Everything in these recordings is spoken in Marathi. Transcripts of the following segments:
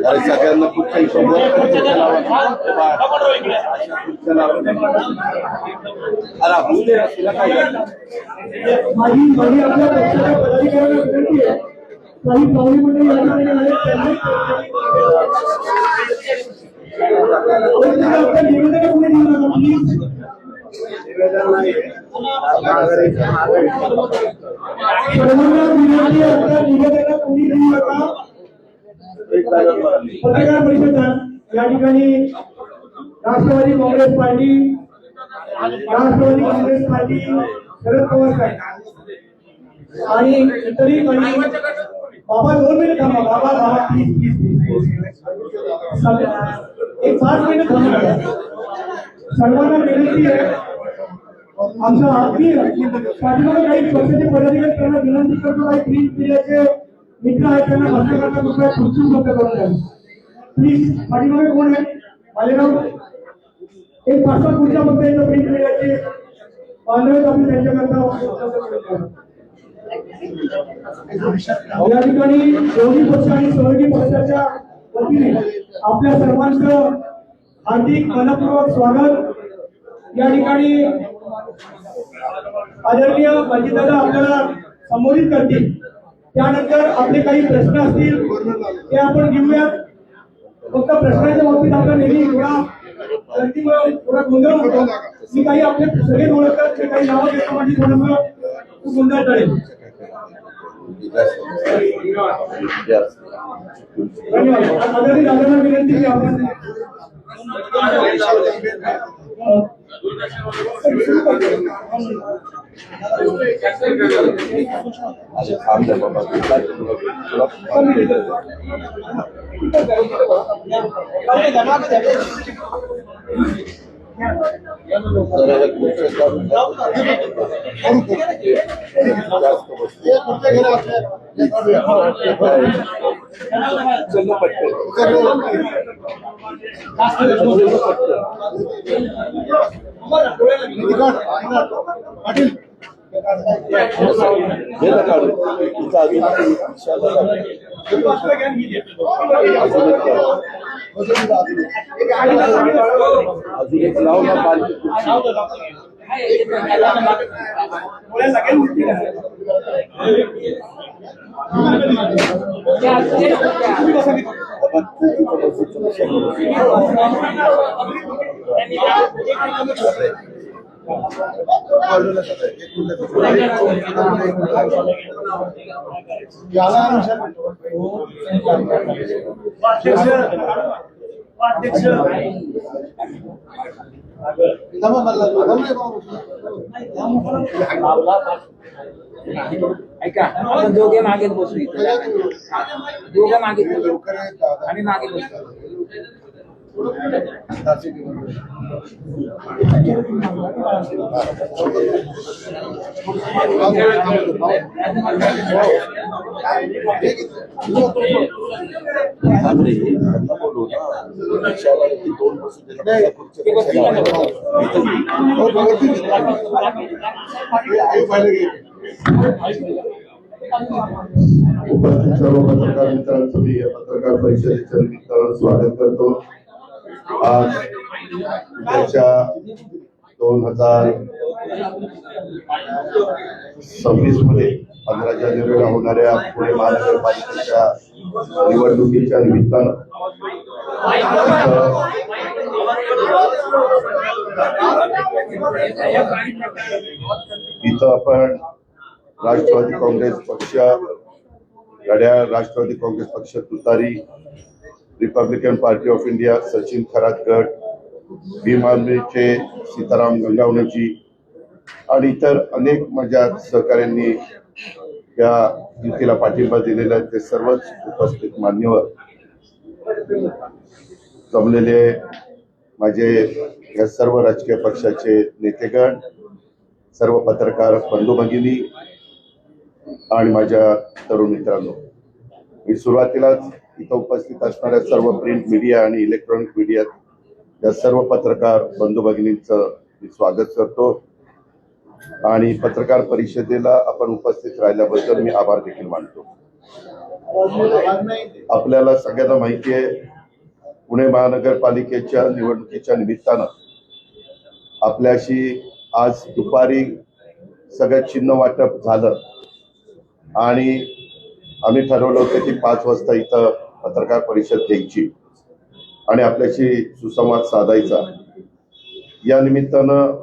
अरे सगळ्यांना कुठच्याही काही पाहुणे मंडळी पत्रकार परिषद या ठिकाणी राष्ट्रवादी काँग्रेस पार्टी शरद पवार साहेब आणि इतरही काही बाबा 2 मिनिट थांबा बाबा प्लीज एक 5 मिनिट थांबा सर्वांना विनंती आहे आमचा अगदी पाठीमागे काही पक्षाचे पदाधिकारी त्यांना विनंती करतो काही प्लीज मीडियाचे मित्र आहेत त्यांना पत्रकारांना कृपया खुर्ची उपलब्ध करून द्या प्लीज पाठीमागे कोण आहे बालेराव एक 5-6 खुर्च्या फक्त येतो प्लीज मीडियाचे बांधव आम्ही त्यांच्याकरता उपलब्ध करून या ठिकाणी विरोधी पक्ष आणि सहयोगी पक्षाच्या वतीने आपल्या सर्वांचं हार्दिक मनपूर्वक स्वागत या ठिकाणी आदरणीय अजितदादा आपल्याला संबोधित करतील त्यानंतर आपले काही प्रश्न असतील ते आपण घेऊयात फक्त प्रश्नाच्या बाबतीत आपला नेहमी थोडा गोंधळ होतो मी काही आपले सगळे ओळखतात ते काही नावं घेतो म्हणजे थोडंसं गोंधळ टळेल धन्यवाद आदरणीय दादांना विनंती की आपण ऐका आपण दोघे मागे बसू दोघे मागे आणि मागे बसू उपस्थित सर्व पत्रकार मित्रांचं मी या पत्रकार परिषदेच्या निमित्तानं स्वागत करतो। आज उद्याच्या 2026 मध्ये 15 जानेवारीला होणाऱ्या पुणे महानगरपालिकेच्या निवडणुकीच्या निमित्तानं इथं आपण राष्ट्रवादी काँग्रेस पक्ष घड्याळ राष्ट्रवादी काँग्रेस पक्ष तुतारी Republican Party of India Sachin Kharat गट भीम आर्मीचे सीताराम गंगावणेजी आणि इतर अनेक माझ्या सहकाऱ्यांनी या युतीला पाठिंबा दिलेला आहे ते सर्वच उपस्थित मान्यवर जमलेले माझे या सर्व राजकीय पक्षाचे नेतेगण, सर्व पत्रकार बंधू भगिनी आणि माझ्या तरुण मित्रांनो, मी सुरुवातीलाच इथं उपस्थित असणाऱ्या सर्व प्रिंट मीडिया आणि इलेक्ट्रॉनिक मीडिया या सर्व पत्रकार बंधू भगिनींचं मी स्वागत करतो आणि पत्रकार परिषदेला आपण उपस्थित राहिल्याबद्दल मी आभार देखील मानतो. आपल्याला सगळ्यांना माहिती आहे, पुणे महानगरपालिकेच्या निवडणुकीच्या निमित्तानं आपल्याशी आज दुपारी सगळं चिन्ह वाटप झालं आणि आम्ही ठरवलं होतं की 5 वाजता इथं पत्रकार परिषद घ्यायची आणि आपल्याशी सुसंवाद साधायचा. या निमित्तानं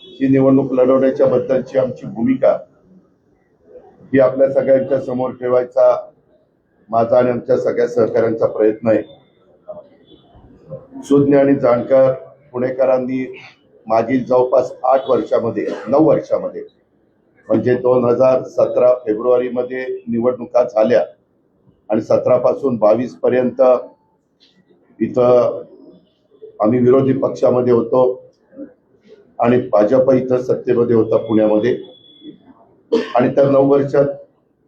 ही निवडणूक लढवण्याच्या बद्दलची आमची भूमिका ही आपल्या सगळ्यांच्या समोर ठेवायचा माझा आणि आमच्या सगळ्या सहकाऱ्यांचा प्रयत्न आहे. सुज्ञ आणि जाणकार पुणेकरांनी मागील जवळपास 9 वर्षामध्ये म्हणजे 2017 फेब्रुवारीमध्ये निवडणुका झाल्या आणि 17 पासून 22 पर्यंत इथं आम्ही विरोधी पक्षामध्ये होतो आणि भाजप इथं सत्तेमध्ये होता पुण्यामध्ये. आणि त्या 9 वर्षात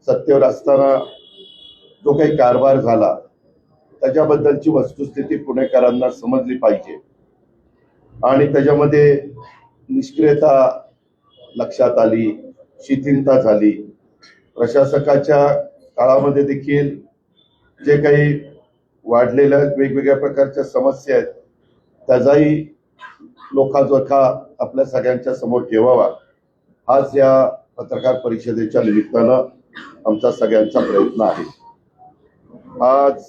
सत्तेवर असताना जो काही कारभार झाला त्याच्याबद्दलची वस्तुस्थिती पुणेकरांना समजली पाहिजे आणि त्याच्यामध्ये निष्क्रियता लक्षात आली, शिथिलता झाली. प्रशासकाच्या काळामध्ये देखील जे काही वाढलेल्या वेगवेगळ्या प्रकारच्या समस्या आहेत त्याचाही लोकाजोखा आपल्या सगळ्यांच्या समोर ठेवावा, हाच या पत्रकार परिषदेच्या निमित्तानं आमचा सगळ्यांचा प्रयत्न आहे. आज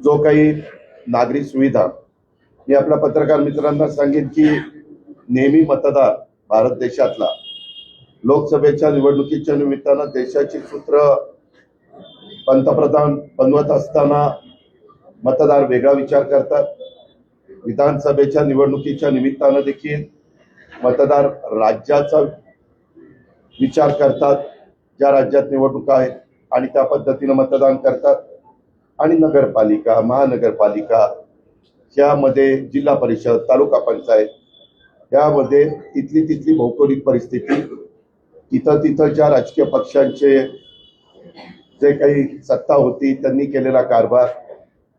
जो काही नागरी सुविधा, मी आपल्या पत्रकार मित्रांना सांगेन की नेहमी मतदार भारत देशातला लोकसभेच्या निवडणुकीच्या निमित्तानं देशाची सूत्र पंतप्रधान बनवत असताना मतदार वेगळा विचार करतात. विधानसभेच्या निवडणुकीच्या निमित्तानं देखील मतदार राज्याचा विचार करतात, ज्या राज्यात निवडणुका आहेत आणि त्या पद्धतीनं मतदान करतात. आणि नगरपालिका, महानगरपालिका यामध्ये जिल्हा परिषद, तालुका पंचायत यामध्ये तिथली भौगोलिक परिस्थिती, तिथं ज्या राजकीय पक्षांचे जे काही सत्ता होती त्यांनी केलेला कारभार,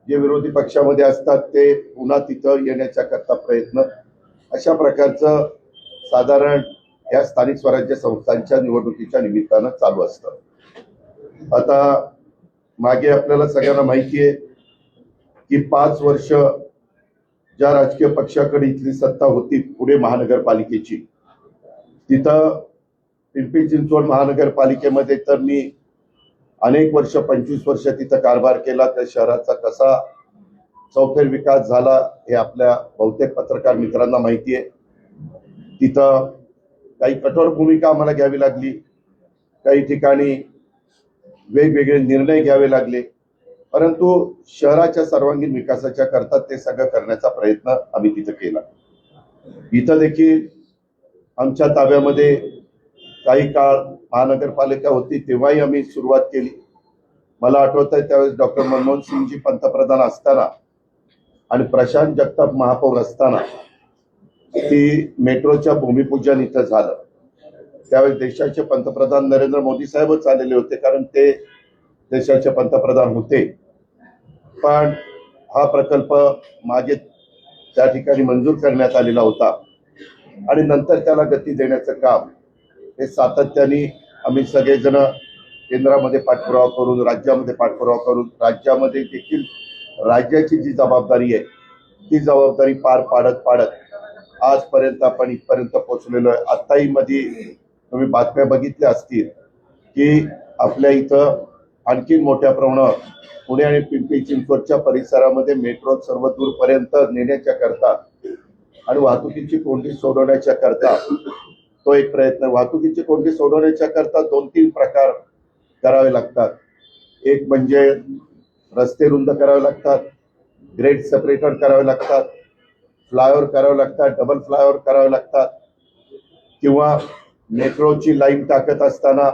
जे विरोधी पक्षामध्ये असतात ते पुन्हा तिथं येण्याच्या करता प्रयत्न, अशा प्रकारचं साधारण या स्थानिक स्वराज्य संस्थांच्या निवडणुकीच्या निमित्तानं चालू असतं. आता मागे आपल्याला सगळ्यांना माहिती आहे की 5 वर्ष ज्या राजकीय पक्षाकडे इथली सत्ता होती पुणे महानगरपालिकेची, तिथं पिंपरी चिंचवड महानगरपालिकेमध्ये तर मी अनेक वर्ष 25 वर्ष तिथं कारभार केला. त्या शहराचा कसा चौफेर विकास झाला हे आपल्या बहुतेक पत्रकार मित्रांना माहिती आहे. तिथं काही कठोर भूमिका आम्हाला घ्यावी लागली, काही ठिकाणी वेगवेगळे निर्णय घ्यावे लागले, परंतु शहराच्या सर्वांगीण विकासाच्या करता ते सगळं करण्याचा प्रयत्न आम्ही तिथं केला. इथं देखील आमच्या ताब्यामध्ये काही काळ महानगरपालिका होती तेव्हाही आम्ही सुरुवात केली. मला आठवत आहे त्यावेळेस डॉक्टर मनमोहन सिंगजी पंतप्रधान असताना आणि प्रशांत जगताप महापौर असताना ती मेट्रोच्या भूमिपूजन इथं झालं. त्यावेळेस देशाचे पंतप्रधान नरेंद्र मोदी साहेबच आलेले होते, कारण ते देशाचे पंतप्रधान होते. पण हा प्रकल्प मागे त्या ठिकाणी मंजूर करण्यात आलेला होता आणि नंतर त्याला गती देण्याचं काम हे सातत्याने आम्ही सगळेजण केंद्रामध्ये पाठपुरावा करून, राज्यामध्ये पाठपुरावा करून, राज्यामध्ये देखील राज्याची जी जबाबदारी आहे ती जबाबदारी पार पाडत आजपर्यंत आपण इथपर्यंत पोहोचलेलो आहे. आताही मध्ये तुम्ही बातम्या बघितल्या असतील की आपल्या इथं आणखी मोठ्या प्रमाणावर पुणे आणि पिंपरी चिंचवडच्या परिसरामध्ये मेट्रो सर्व दूरपर्यंत नेण्याच्या करता आणि वाहतुकीची कोंडी सोडवण्याच्या करता तो एक प्रयत्न. वाहतुकीची कोंडी सोडवण्याच्या करता 2-3 प्रकार करावे लागतात. एक म्हणजे रस्ते रुंद करावे लागतात, ग्रेड सेपरेटर करावे लागतात, फ्लायओव्हर करावे लागतात, डबल फ्लायओव्हर करावे लागतात, किंवा मेट्रोची लाईन टाकत असताना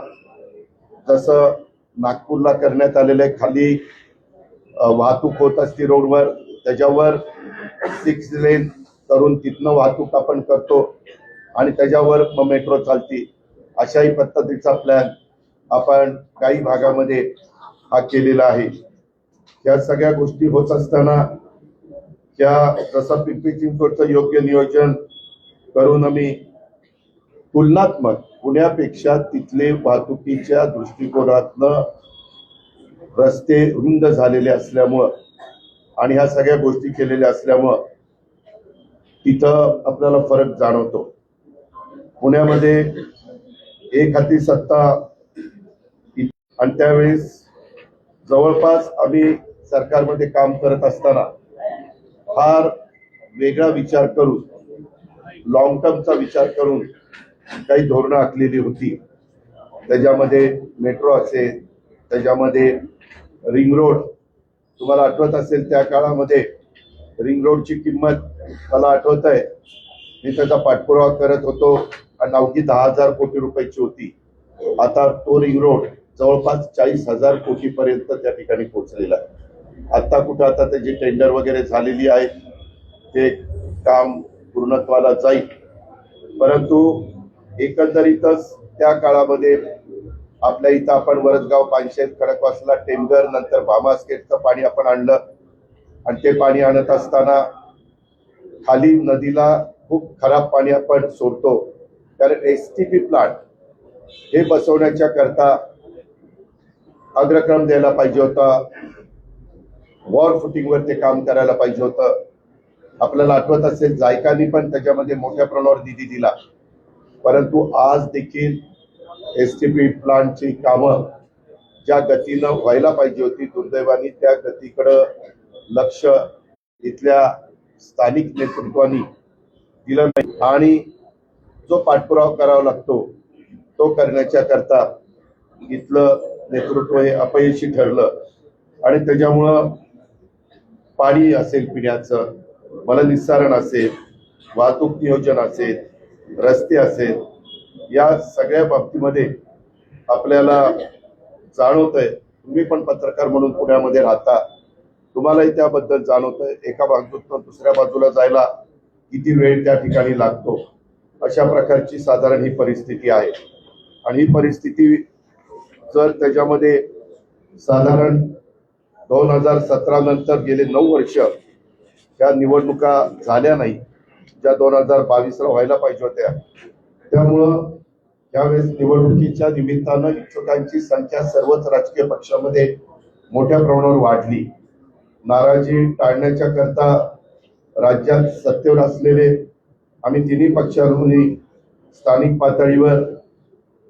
जसं नागपूरला करण्यात आलेले खाली वाहतूक होत असते रोडवर, त्याच्यावर 6 लेन करून तिथनं वाहतूक आपण करतो आणि त्याच्यावर मग मेट्रो चालते. अशाही पद्धतीचा प्लॅन आपण काही भागामध्ये हा केलेला आहे. या सगळ्या गोष्टी होत असताना जसं पिंपरी चिंचवडचं योग्य नियोजन करून आम्ही तुलनात्मक पुण्यापेक्षा तिथले वाहतुकीच्या दृष्टिकोनातनं रस्ते रुंद झालेले असल्यामुळं आणि ह्या सगळ्या गोष्टी केलेल्या असल्यामुळं तिथं आपल्याला फरक जाणवतो. पुण्यामध्ये एक हाती सत्ता आणि त्यावेळेस जवळपास आम्ही सरकारमध्ये काम करत असताना फार वेगळा विचार करून, लॉंग टर्मचा विचार करून काही धोरणं आखलेली होती. त्याच्यामध्ये मेट्रो असेल, त्याच्यामध्ये रिंग रोड. तुम्हाला आठवत असेल त्या काळामध्ये रिंग रोडची किंमत मला आठवत आहे, मी त्याचा पाठपुरावा करत होतो आणि अवघी 10,000 कोटी रुपयाची होती. आता तो रिंग रोड जवळपास 40,000 कोटी पर्यंत त्या ठिकाणी पोहोचलेला आहे. आता कुठं आता त्याची टेंडर वगैरे झालेली आहेत, ते काम पूर्णत्वाला जाईल. परंतु एकंदरीतच त्या काळामध्ये आपल्या इथं आपण वरसगाव, पानशेत, खडकवासला, टेमघर, नंतर भामास्केटचं पाणी आपण आणलं आणि ते पाणी आणत असताना खाली नदीला खूप खराब पाणी आपण सोडतो. कारण एसटीपी प्लांट हे बसवण्याच्या करता अग्रक्रम द्यायला पाहिजे होता, वॉर फुटिंगवर ते काम करायला पाहिजे होतं. आपल्याला आठवत असेल जायकानी पण त्याच्यामध्ये मोठ्या प्रमाणावर निधी दिला. परंतु आज देखील एसटीपी प्लांटची कामं ज्या गतीनं व्हायला पाहिजे होती, दुर्दैवाने त्या गतीकडं लक्ष इथल्या स्थानिक नेतृत्वानी दिलं नाही आणि जो पाठपुरावा करावा लागतो तो करण्याच्या करता इथलं नेतृत्व हे अपयशी ठरलं आणि त्याच्यामुळं पाणी असेल पिण्याचं, मलनिस्सारण असेल, वाहतूक नियोजन असेल, रस्ते असेल, या सगळ्या बाबतीमध्ये आपल्याला जाणवतंय. तुम्ही पण पत्रकार म्हणून पुण्यामध्ये राहता, तुम्हालाही त्याबद्दल जाणवतंय. एका बाजूतून दुसऱ्या बाजूला जायला किती वेळ त्या ठिकाणी लागतो, अशा प्रकारची साधारण ही परिस्थिती आहे. आणि ही परिस्थिती जर त्याच्यामध्ये साधारण 2017 नंतर गेले 9 वर्ष त्या निवडणुका झाल्या नाही, ज्या 2022ला व्हायला पाहिजे होत्या. त्यामुळं त्यावेळेस निवडणुकीच्या निमित्तानं इच्छुकांची संख्या सर्वच राजकीय पक्षामध्ये मोठ्या प्रमाणावर वाढली. नाराजी टाळण्याच्या करता राज्यात सत्तेवर असलेले आम्ही तिन्ही पक्षांनी स्थानिक पातळीवर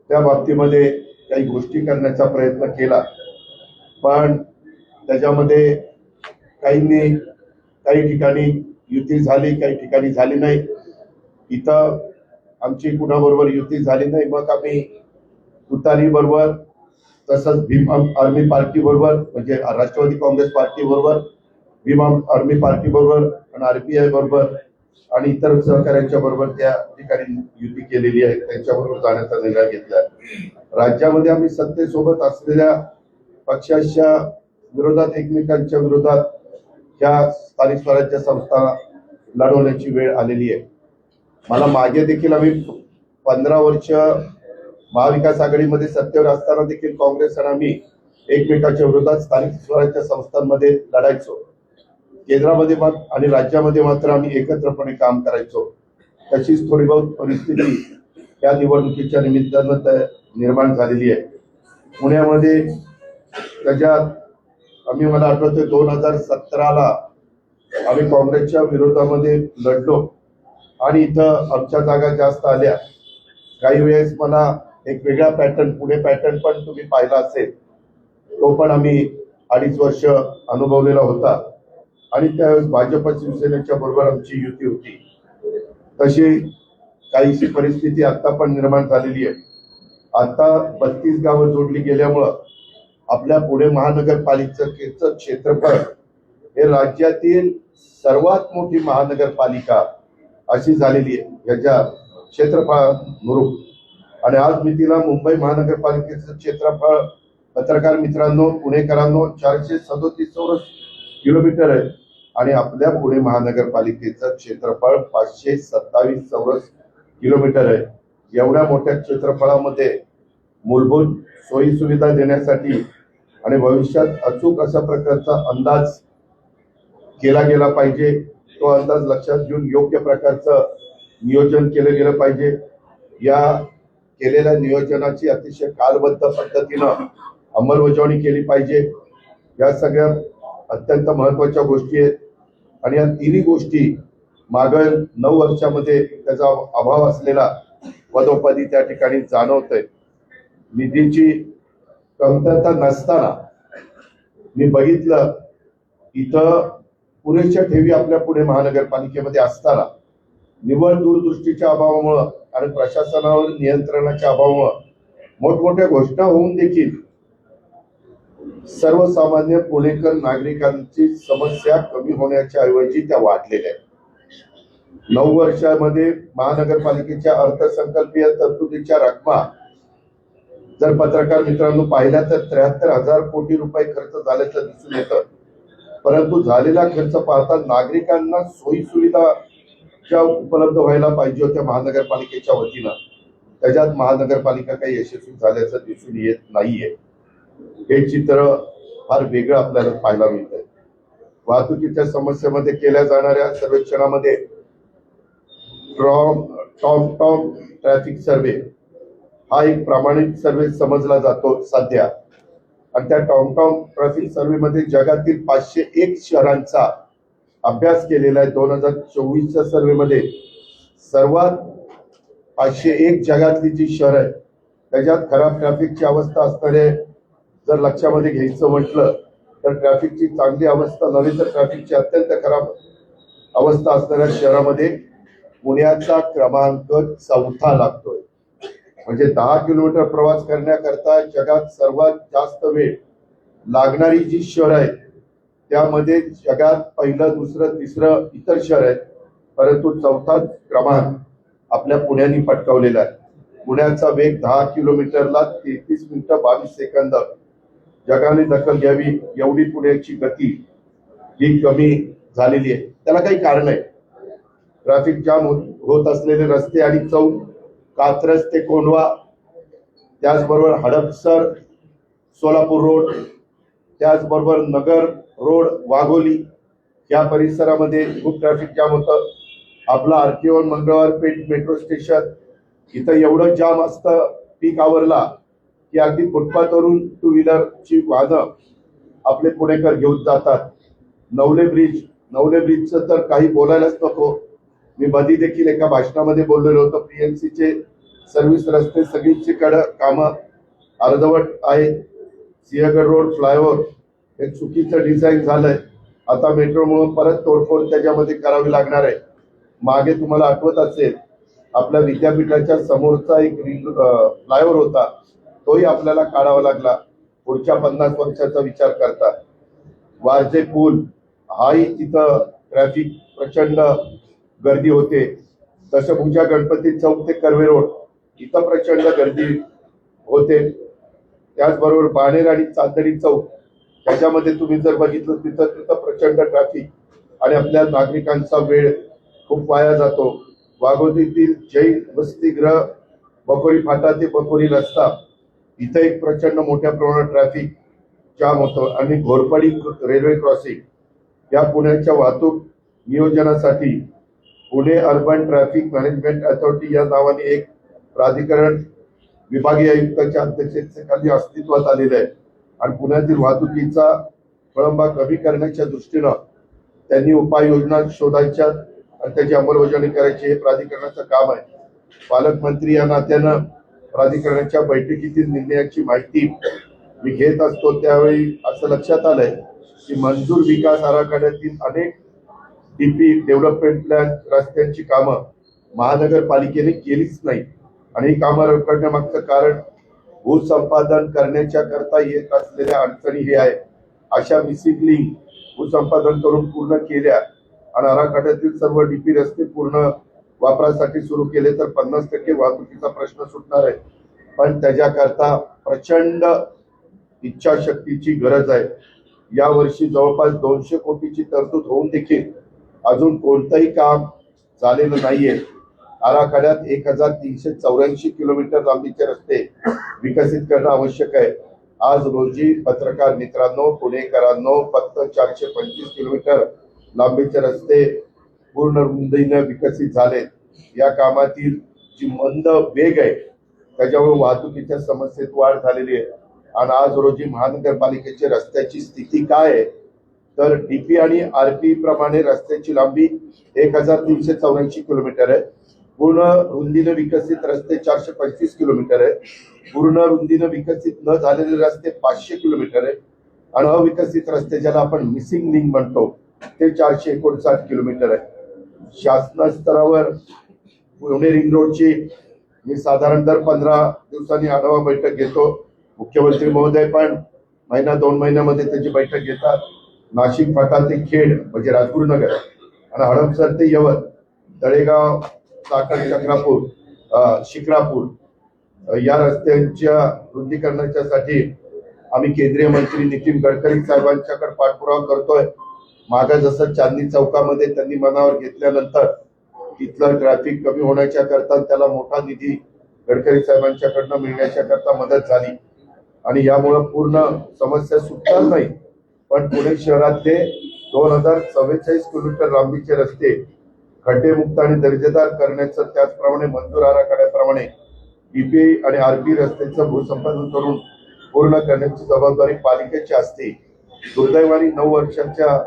त्या बाबतीमध्ये काही गोष्टी करण्याचा प्रयत्न केला. पण त्याच्यामध्ये काही ठिकाणी युती झाली, काही ठिकाणी झाली नाही. इथं आमची कुणाबरोबर युती झाली नाही. मग आम्ही तुतारी बरोबर, तसंच भीम आर्मी पार्टी बरोबर, म्हणजे राष्ट्रवादी काँग्रेस पार्टी बरोबर, भीम आर्मी पार्टी बरोबर आणि RPI बरोबर आणि इतर सहकाऱ्यांच्या बरोबर त्या ठिकाणी युती केलेली आहे. त्यांच्याबरोबर जाण्याचा निर्णय घेतला. राज्यामध्ये आम्ही सत्तेसोबत असलेल्या पक्षाच्या विरोधात, एकमेकांच्या विरोधात ह्या स्थानिक स्वराज्य संस्था लढवण्याची वेळ आलेली आहे. मला मागे देखील आम्ही 15 वर्ष महाविकास आघाडीमध्ये सत्तेवर असताना देखील काँग्रेस आणि आम्ही एकमेकांच्या विरोधात स्थानिक स्वराज्य संस्थांमध्ये लढायचो. केंद्रामध्ये आणि राज्यामध्ये मात्र आम्ही एकत्रपणे काम करायचो. तशीच थोडी बहुत परिस्थिती या निवडणुकीच्या निमित्तानं निर्माण झालेली आहे. पुण्यामध्ये त्याच्यात आम्ही, मला आठवतंय 2017ला आम्ही काँग्रेसच्या विरोधामध्ये लढलो आणि इथं आमच्या जागा जास्त आल्या. काही वेळेस मला एक वेगळा पॅटर्न, पुणे पॅटर्न पण तुम्ही पाहिला असेल, तो पण आम्ही 2.5 वर्ष अनुभवलेला होता आणि त्यावेळेस भाजप शिवसेनेच्या बरोबर आमची युती होती. तशी काहीशी परिस्थिती आता पण निर्माण झालेली आहे. आता 32 गावं जोडली गेल्यामुळं आपल्या पुणे महानगरपालिकेचं क्षेत्रफळ हे राज्यातील सर्वात मोठी महानगरपालिका अशी झालेली आहे याच्या क्षेत्रफळानुरूप. आणि आज मी तिला मुंबई महानगरपालिकेचं क्षेत्रफळ पत्रकार मित्रांनो, पुणेकरांनो, 437 चौरस किलोमीटर आहे आणि आपल्या पुणे महानगरपालिकेचं क्षेत्रफळ 527 चौरस किलोमीटर आहे. एवढ्या मोठ्या क्षेत्रफळामध्ये मूलभूत सोयी सुविधा देण्यासाठी आणि भविष्यात अचूक अशा प्रकारचा अंदाज केला गेला पाहिजे. तो अंदाज लक्षात घेऊन योग्य प्रकारचं नियोजन केलं गेलं पाहिजे. या केलेल्या नियोजनाची अतिशय कालबद्ध पद्धतीनं अंमलबजावणी केली पाहिजे. या सगळ्या अत्यंत महत्वाच्या गोष्टी आहेत आणि या तिन्ही गोष्टी मागील 9 वर्षामध्ये त्याचा अभाव असलेला पदोपदी त्या ठिकाणी जाणवतोय. निधीची कमतरता नसताना मी बघितलं इथं पुरेशा ठेवी आपल्या पुणे महानगरपालिकेमध्ये असताना निव्वळ दूरदृष्टीच्या अभावामुळं आणि प्रशासनावर नियंत्रणाच्या अभावामुळं मोठमोठ्या घोषणा होऊन देखील सर्वसामान्य पुणेकर नागरिकांची समस्या कमी होण्याच्या ऐवजी त्या वाढलेल्या आहेत. 9 वर्षामध्ये महानगरपालिकेच्या अर्थसंकल्पीय तरतुदीच्या रकमा जर पत्रकार मित्रांनो पाहिल्या तर 73,000 कोटी रुपये खर्च झाल्याचं दिसून येतं. परंतु झालेला खर्च पाहता नागरिकांना सोयी सुविधा ज्या उपलब्ध व्हायला पाहिजे होत्या महानगरपालिकेच्या वतीनं त्याच्यात महानगरपालिका काही यशस्वी झाल्याचं दिसून येत नाहीये. हे चित्र फार वेगळं आपल्याला पाहायला मिळतंय. वाहतुकीच्या समस्येमध्ये केल्या जाणाऱ्या सर्वेक्षणामध्ये टॉम ट्रॅफिक सर्वे हा एक प्रामाणिक सर्वे समजला जातो सध्या आणि त्या टॉम ट्रॅफिक सर्वे मध्ये जगातील 501 शहरांचा अभ्यास केलेला आहे. 2024च्या सर्वे मध्ये सर्वात 501 जगातली जी शहर आहे त्याच्यात खराब ट्रॅफिकची अवस्था असणारे जर लक्षामध्ये घ्यायचं म्हटलं तर ट्रॅफिकची चांगली अवस्था नव्हे तर ट्रॅफिकची अत्यंत खराब अवस्था असणाऱ्या शहरामध्ये पुण्याचा क्रमांक 4था लागतोय. म्हणजे 10 किलोमीटर प्रवास करण्याकरता जगात सर्वात जास्त वेळ लागणारी जी शहर आहेत त्यामध्ये जगात पहिलं, दुसरं, तिसरं इतर शहर आहेत, परंतु 4था क्रमांक आपल्या पुण्याने पटकावलेला आहे. पुण्याचा वेग 10 किलोमीटरला 33 मिनिटं 22 सेकंद. जगाने दखल घ्यावी एवढी पुण्याची गती ही कमी झालेली आहे. त्याला काही कारण आहे. ट्रॅफिक जाम होत असलेले रस्ते आणि चौक, कात्रज ते कोंढवा, त्याचबरोबर हडपसर सोलापूर रोड, त्याचबरोबर नगर रोड वाघोली या परिसरामध्ये खूप ट्रॅफिक जाम होतं. आपला RTO Mangalwar Peth metro station इथं एवढं जाम असतं पीक आवरला की अगदी फुटपाथवरून 2 व्हीलरची वाहनं आपले पुणेकर घेऊन जातात. नवले ब्रिजचं तर काही बोलायलाच नको. मी मधी देखील एका भाषणामध्ये बोललेलो होतो. पीएमसीचे सर्व्हिस रस्ते सगळीकडे कामं अर्धवट आहेत. सिंहगड रोड फ्लायओव्हर हे चुकीचं डिझाईन झालंय. आता मेट्रोमुळे परत तोडफोड त्याच्यामध्ये करावी लागणार आहे. मागे तुम्हाला आठवत असेल आपल्या विद्यापीठाच्या समोरचा एक फ्लायओव्हर होता, तोही आपल्याला काढावा लागला पुढच्या 50 वर्षाचा विचार करता. वारजे पूल हाही तिथं ट्रॅफिक प्रचंड गर्दी होते. दशभुजा गणपती चौक ते कर्वे रोड इथं प्रचंड गर्दी होते. त्याचबरोबर बाणेर आणि चांदणी चौक त्याच्यामध्ये तुम्ही जर बघितलं तिथं प्रचंड ट्रॅफिक आणि आपल्या नागरिकांचा वेळ खूप वाया जातो. वाघोलीतील जैन वसतिगृह बकोरी फाटा ते बकोरी रस्ता इथं एक प्रचंड मोठ्या प्रमाणात ट्रॅफिक जाम होतं आणि घोरपडी रेल्वे क्रॉसिंग या पुण्याच्या वाहतूक नियोजनासाठी Pune urban traffic management authority या नावाने एक प्राधिकरण विभागीय आयुक्ताच्या अध्यक्षतेखाली अस्तित्वात आलेलं आहे आणि पुण्यातील वाहतुकीचा खोळंबा कमी करण्याच्या दृष्टीनं त्यांनी उपाययोजना शोधायच्या आणि त्याची अंमलबजावणी करायची हे प्राधिकरणाचं काम आहे. पालकमंत्री या नात्यानं प्राधिकरणाच्या बैठकीतील निर्णयाची माहिती मी घेत असतो त्यावेळी असं लक्षात आलंय की मंजूर विकास आराखड्यातील अनेक डीपी डेव्हलपमेंट प्लॅन रस्त्यांची कामं महानगरपालिकेने केलीच नाही आणि ही कामं रखडण्यामागचं कारण भूसंपादन करण्याच्या करता येत असलेल्या अडचणी हे आहे. अशा मिसिंग लिंक भूसंपादन करून पूर्ण केल्या आणि आराखड्यातील सर्व डीपी रस्ते पूर्ण वापरासाठी सुरू केले तर 50% वाहतुकीचा प्रश्न सुटणार आहे. पण त्याच्याकरता प्रचंड इच्छाशक्तीची गरज आहे. या वर्षी जवळपास 200 कोटीची तरतूद होऊन देखील अजून कोणतंही काम झालेलं नाहीये. आराखड्यात 1384 किलोमीटर लांबीचे रस्ते विकसित करणं आवश्यक आहे. आज रोजी पत्रकार मित्रांनो, पुणेकरांनो, फक्त 425 किलोमीटर लांबीचे रस्ते पूर्ण रुंदीने विकसित झाले. या कामातील जी मंद वेग आहे त्याच्यामुळे वाहतुकीच्या समस्येत वाढ झालेली आहे. आणि आज रोजी महानगरपालिकेच्या रस्त्याची स्थिती काय आहे तर डीपी आणि आरपी प्रमाणे रस्त्याची लांबी 1384 किलोमीटर आहे. पूर्ण रुंदीने विकसित रस्ते 425 किलोमीटर आहे. पूर्ण रुंदीने विकसित न झालेले रस्ते 500 किलोमीटर आहे. आणि अविकसित रस्ते ज्याला आपण मिसिंग लिंक म्हणतो ते 459 किलोमीटर आहे. शासन स्तरावर पुणे रिंग रोडची मी साधारण दर 15 दिवसांनी आढावा बैठक घेतो. मुख्यमंत्री महोदय पण महिना 2 महिन्यामध्ये त्याची बैठक घेतात. नाशिक फाटा ते खेड म्हणजे राजगुरुनगर आणि हडपसर ते यवत, तळेगाव, चाकण, चक्रापूर, शिक्रापूर या रस्त्यांच्या रुंदीकरणाच्यासाठी आम्ही केंद्रीय मंत्री नितीन गडकरी साहेबांच्याकडे पाठपुरावा करतोय. मागे जसं चांदणी चौकामध्ये त्यांनी मनावर घेतल्यानंतर तिथलं ट्रॅफिक कमी होण्याच्या करता त्याला मोठा निधी गडकरी साहेबांच्याकडनं मिळण्याच्या करता मदत झाली आणि यामुळे पूर्ण समस्या सुटणार नाही. पण पुणे शहरातले 2044 किलोमीटर लांबीचे रस्ते खड्डेमुक्त आणि दर्जेदार करण्याचं, त्याचप्रमाणे मंजूर आराखड्याप्रमाणे डीपी आणि आरपी रस्त्याचं भूसंपादन करून पूर्ण करण्याची जबाबदारी पालिकेची असते. दुर्दैवाने 9 वर्षांच्या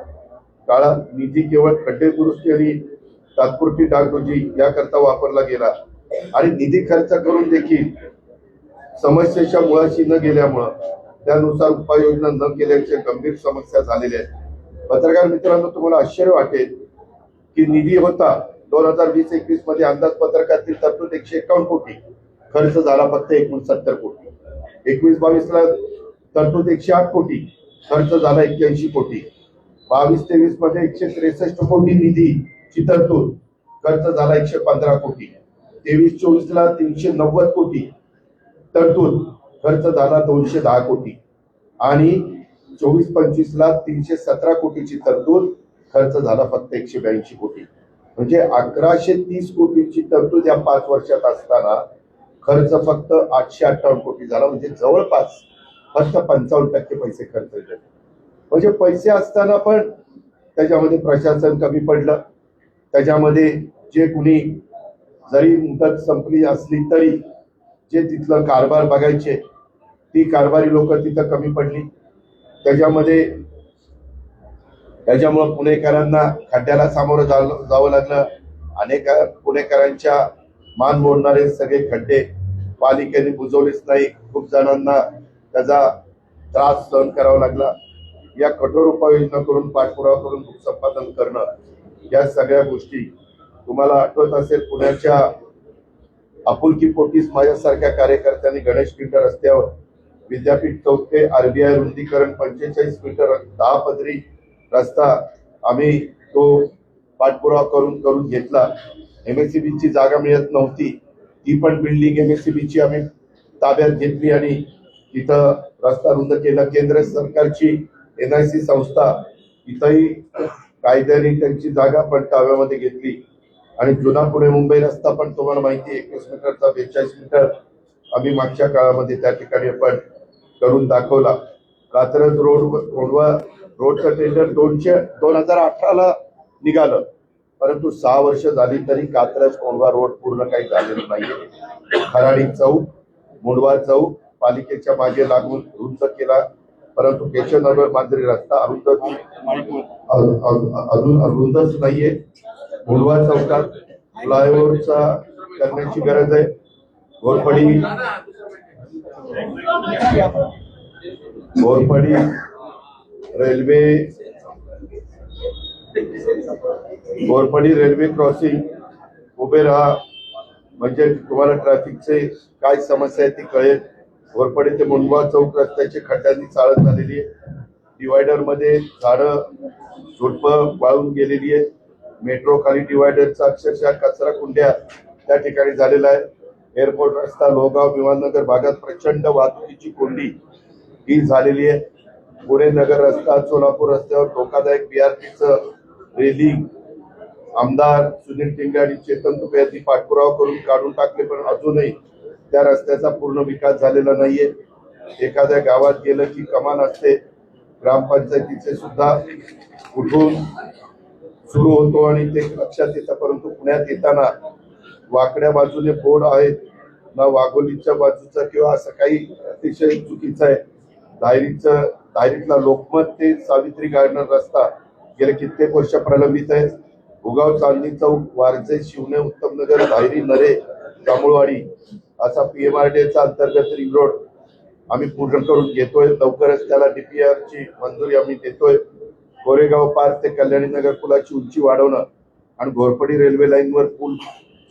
काळात निधी केवळ खड्डे दुरुस्ती आणि तात्पुरती डागडुजी याकरता वापरला गेला आणि निधी खर्च करून देखील समस्येच्या मुळाशी न गेल्यामुळं त्यानुसार उपाययोजना न केल्याच्या गंभीर समस्या झालेल्या आहेत. पत्रकार मित्रांनो, तुम्हाला आश्चर्य वाटेल की निधी होता 2020-21 मध्ये अंदाजपत्रकातील तरतूद 151 कोटी, खर्च झाला फक्त 69 कोटी. 21-22 ला तरतूद 108 कोटी, खर्च झाला 81 कोटी. 22-23 मध्ये 163 कोटी निधीची तरतूद, खर्च झाला 115 कोटी. 23-24 ला 390 कोटी तरतूद, खर्च झाला 210 कोटी. आणि 24-25 ला 317 कोटीची तरतूद, खर्च झाला फक्त 182 कोटी. म्हणजे 1130 कोटीची तरतूद या 5 वर्षात असताना खर्च फक्त 858 कोटी झाला. म्हणजे जवळपास फक्त 55% पैसे खर्च झाले. म्हणजे पैसे असताना पण त्याच्यामध्ये प्रशासन कमी पडलं. त्याच्यामध्ये जे कुणी जरी मुदत संपली असली तरी जे तिथलं कारभार बघायचे ती कारभारी लोक तिथं कमी पडली. त्याच्यामुळे पुणेकरांना खड्ड्याला सामोरं जावं लागलं. अनेक पुणेकरांच्या मान मोडणारे सगळे खड्डे पालिकेने बुजवलेच नाही. खूप जणांना त्याचा त्रास सहन करावा लागला. या कठोर उपाययोजना करून पाठपुरावा करून संपादन करणं, या सगळ्या गोष्टी तुम्हाला आठवत असेल. पुण्याच्या आपुलकी पोटीस माझ्यासारख्या कार्यकर्त्यांनी गणेश खिंड रस्त्यावर विद्यापीठ चौक ते आरबीआय रुंदीकरण 45 मीटर 10 पदरी रस्ता आम्ही तो पाठपुरावा करून घेतला. MSCBची जागा मिळत नव्हती, ती पण बिल्डिंग MSCBची आम्ही ताब्यात घेतली आणि तिथं रस्ता रुंद केला. केंद्र सरकारची NIC संस्था इथंही कायद्याने त्यांची जागा पण ताब्यामध्ये घेतली. आणि जुना पुणे मुंबई रस्ता पण तुम्हाला माहिती 21 मीटरचा 42 मीटर आम्ही मागच्या काळामध्ये त्या ठिकाणी आपण करून दाखवला. कात्रज रोडवा रोडचं टेंडर 2018 ला निघालं, परंतु 6 वर्ष झाली तरी कात्रज कोंढवा रोड पूर्ण काही झालेलं नाहीये. खराडी चौक, मुंडवा चौक पालिकेच्या मागे लागून रुंद केला, परंतु केशवनगर मांजरी रस्ता अजून रुंदच नाहीये. मुंडवा चौकात फ्लायओव्हरचा करण्याची गरज आहे. घोरपडी रेल्वे क्रॉसिंग उभे राहा, म्हणजे तुम्हाला ट्रॅफिकचे काय समस्या आहे ती कळेल. घोरपडी ते मुंडवा चौक रस्त्याची खड्ड्यांनी चाळत झालेली आहे. डिवायडर मध्ये झाडं झुडपं वाळून गेलेली आहेत. मेट्रो खाली डिवायडरचा अक्षरशः कचरा कुंड्या त्या ठिकाणी झालेला आहे. एअरपोर्ट रस्ता लोहगाव विमाननगर भागात प्रचंड वाहतुकीची कोंडी ही झालेली आहे. पुणे नगर रस्ता, सोलापूर रस्त्यावर धोकादायक बीआरटीचं रेलिंग आमदार सुनील टिंगे आणि चेतन तुपे यांनी पाठपुरावा करून काढून टाकले, पण अजूनही त्या रस्त्याचा पूर्ण विकास झालेला नाहीये. एखाद्या गावात गेलं की कमान असते, ग्रामपंचायतीचे सुद्धा कुठून सुरू होतो आणि ते लक्षात येतं, परंतु पुण्यात येताना वाकड्या बाजूने बोर्ड आहेत ना, वाघोलीच्या बाजूचा किंवा असं काही अतिशय चुकीचं आहे. दायरीतला लोकमत ते सावित्री गार्डन रस्ता गेले कित्येक वर्ष प्रलंबित आहे. उगाव, चांदणी चौक, वारजे, शिवने, उत्तमनगर, धायरी, नरे, जांभूळवाडी असा पीएमआरडीएचा अंतर्गत रिंग रोड आम्ही पूर्ण करून घेतोय. लवकरच त्याला DPR ची मंजुरी आम्ही देतोय. कोरेगाव पार्क ते कल्याणी नगर पुलाची उंची वाढवणं आणि घोरपडी रेल्वे लाईनवर पूल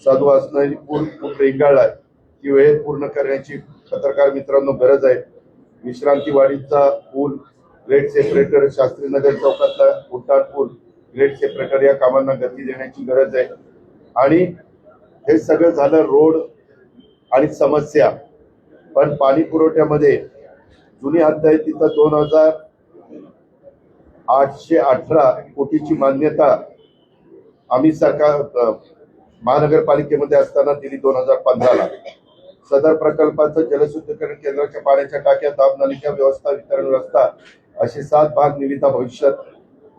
साधू असणारी पूल रेंगाळलाय ती वेळेत पूर्ण करण्याची पत्रकार मित्रांनो गरज आहे. विश्रांतीवाडीचा पूल, ग्रेट सेपरेटर, शास्त्रीनगर चौकातला उड्डाण पूल, ग्रेट सेपरेटर या कामांना गती देण्याची गरज आहे. आणि हे सगळं झालं रोड आणि समस्या, पण पाणी पुरवठ्यामध्ये जुनी हद्द आहे तिथं 2,818 कोटीची मान्यता आम्ही सरकार महानगरपालिकेमध्ये असताना दिली 2015ला. सदर प्रकल्पाचं जलशुद्धीकरण केंद्राच्या पाण्याच्या टाक्या, दाब नलिका व्यवस्था, वितरण व्यवस्था असे 7 भाग निविदा भविष्यात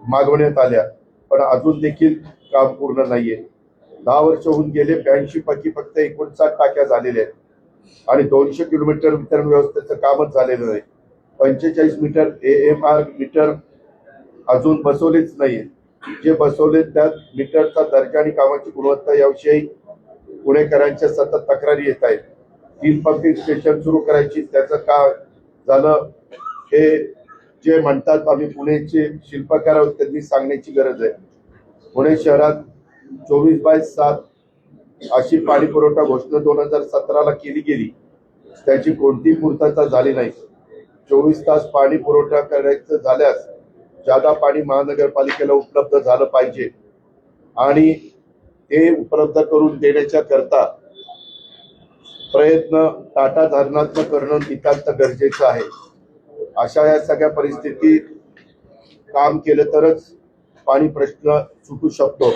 मागवण्यात आल्या, पण अजून देखील काम पूर्ण नाहीये. 10 वर्ष होऊन गेले, 82 पैकी फक्त 59 टाक्या झालेल्या आहेत आणि 200 किलोमीटर वितरण व्यवस्थेचं कामच झालेलं नाही. 45 मीटर AMR मीटर अजून बसवलेच नाहीये. जे बसवले त्यात मीटरचा दर्जा आणि कामाची गुणवत्ता याविषयी पुणेकरांच्या सतत तक्रारी येत आहेत. 3 पंपिंग स्टेशन सुरू करायची, त्याचं का झालं हे जे म्हणतात आम्ही पुणेचे शिल्पकार आहोत त्यांनी सांगण्याची गरज आहे. पुणे शहरात 24/7 अशी पाणी पुरवठा घोषणा 2017ला केली गेली, त्याची कोणतीही पूर्तता झाली नाही. 24 तास पाणी पुरवठा करायचं झाल्यास जादा पाणी महानगरपालिकेला उपलब्ध झालं पाहिजे आणि ते उपलब्ध करून देण्याच्या करता प्रयत्न टाटा धरणात्मक करणं नितांत गरजेचं आहे. अशा या सगळ्या परिस्थितीत काम केलं तरच पाणी प्रश्न सुटू शकतो.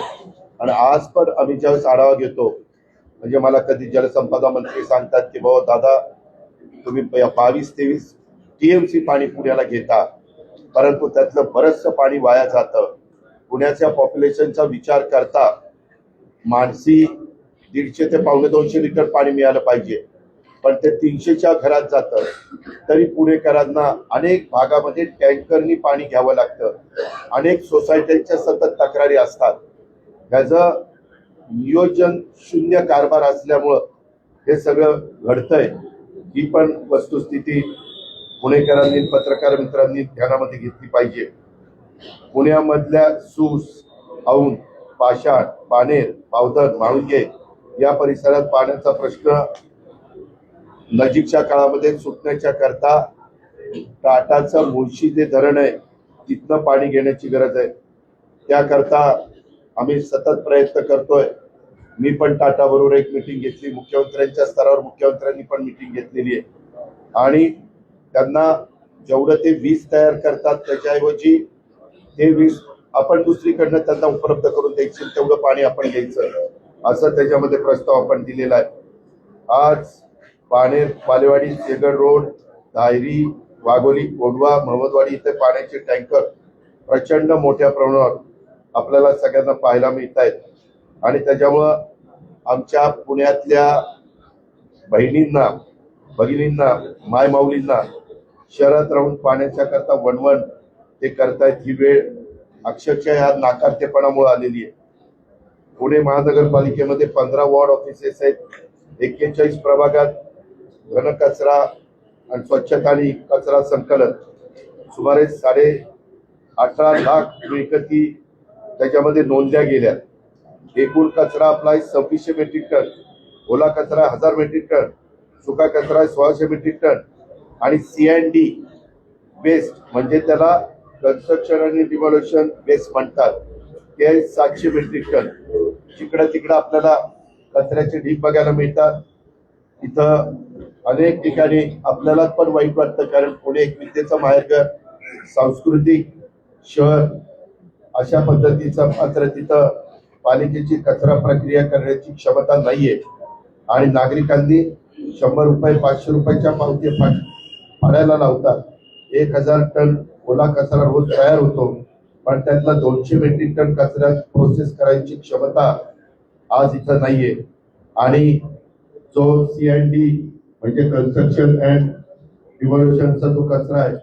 आणि आज पण आम्ही ज्यावेळेस आढावा घेतो, म्हणजे मला कधी जलसंपदा मंत्री सांगतात की बाबा दादा तुम्ही 22-23 TMC पाणी पुण्याला घेता, परंतु त्यातलं बरचसं पाणी वाया जातं. पुण्याच्या पॉप्युलेशनचा विचार करता मानसी 150 ते 250 लिटर पाणी मिळालं पाहिजे, पण ते 300च्या घरात जातं. तरी पुणेकरांना अनेक भागामध्ये टँकरनी पाणी घ्यावं लागतं. अनेक सोसायट्यांच्या सतत तक्रारी असतात. त्याचं नियोजन शून्य कारभार असल्यामुळं हे सगळं घडतंय. ही पण वस्तुस्थिती पुणेकरांनी, पत्रकार मित्रांनी ध्यानामध्ये घेतली पाहिजे. पुण्यामधल्या सूस, औंध, पाषाण, पानेर, पावधन, म्हाळुंगे या परिसरात पाण्याचा प्रश्न नजीकच्या काळामध्ये सुटण्याच्या करता टाटाचं मुळशी जे धरण आहे तिथनं पाणी घेण्याची गरज आहे. त्याकरता आम्ही सतत प्रयत्न करतोय. मी पण टाटा बरोबर एक मीटिंग घेतली, मुख्यमंत्र्यांच्या स्तरावर मुख्यमंत्र्यांनी पण मीटिंग घेतलेली आहे आणि त्यांना जेवढं ते वीज तयार करतात त्याच्याऐवजी ते वीज आपण दुसरीकडनं त्यांना उपलब्ध करून द्यायची, तेवढं पाणी आपण घ्यायचं असं त्याच्यामध्ये प्रस्ताव आपण दिलेला आहे. आज पानेर, बालेवाडी, शेगड रोड, धायरी, वाघोली, कोंढवा, महमदवाडी इथे पाण्याचे टँकर प्रचंड मोठ्या प्रमाणावर आपल्याला सगळ्यांना पाहायला मिळत आहेत आणि त्याच्यामुळं आमच्या पुण्यातल्या बहिणींना, भगिनींना, मायमाऊलींना शहरात राहून पाण्याच्या करता वणवण ते करतायत. ही वेळ अक्षरशः या नाकारतेपणामुळे आलेली आहे. पुणे महानगरपालिकेमध्ये 15 वॉर्ड ऑफिसेस आहेत. 41 प्रभागात घनकचरा आणि स्वच्छता आणि कचरा संकलन सुमारे 18.5 लाख मिळकती त्याच्यामध्ये नोंदल्या गेल्या. एकूण कचरा आपला 2600 मेट्रिक टन, ओला कचरा 1000 मेट्रिक टन, सुका कचरा 1600 मेट्रिक टन आणि C&D वेस्ट म्हणजे त्याला कन्स्ट्रक्शन आणि डिमोलेशन वेस्ट म्हणतात ते 700 मेट्रिक टन. जिकडं तिकडं आपल्याला कचऱ्याचे ढीग बघायला मिळतात. इथं अनेक ठिकाणी आपल्याला पण वाईट वाटतं, कारण पुणे एक विद्येचं माहेरघर, सांस्कृतिक शहर, अशा पद्धतीचं मात्र तिथं पालिकेची कचरा प्रक्रिया करण्याची क्षमता नाहीये आणि नागरिकांनी 100 रुपये 500 रुपयाच्या पावती फाडायला लावतात. 1000 टन ओला कचरा रोज तयार होतो, पण त्यातला 200 मेट्रिक टन कचरा प्रोसेस करायची क्षमता आज इथं नाहीये. आणि जो CND म्हणजे कन्स्ट्रक्शन अँड डिव्होल्युशनचा जो कचरा आहे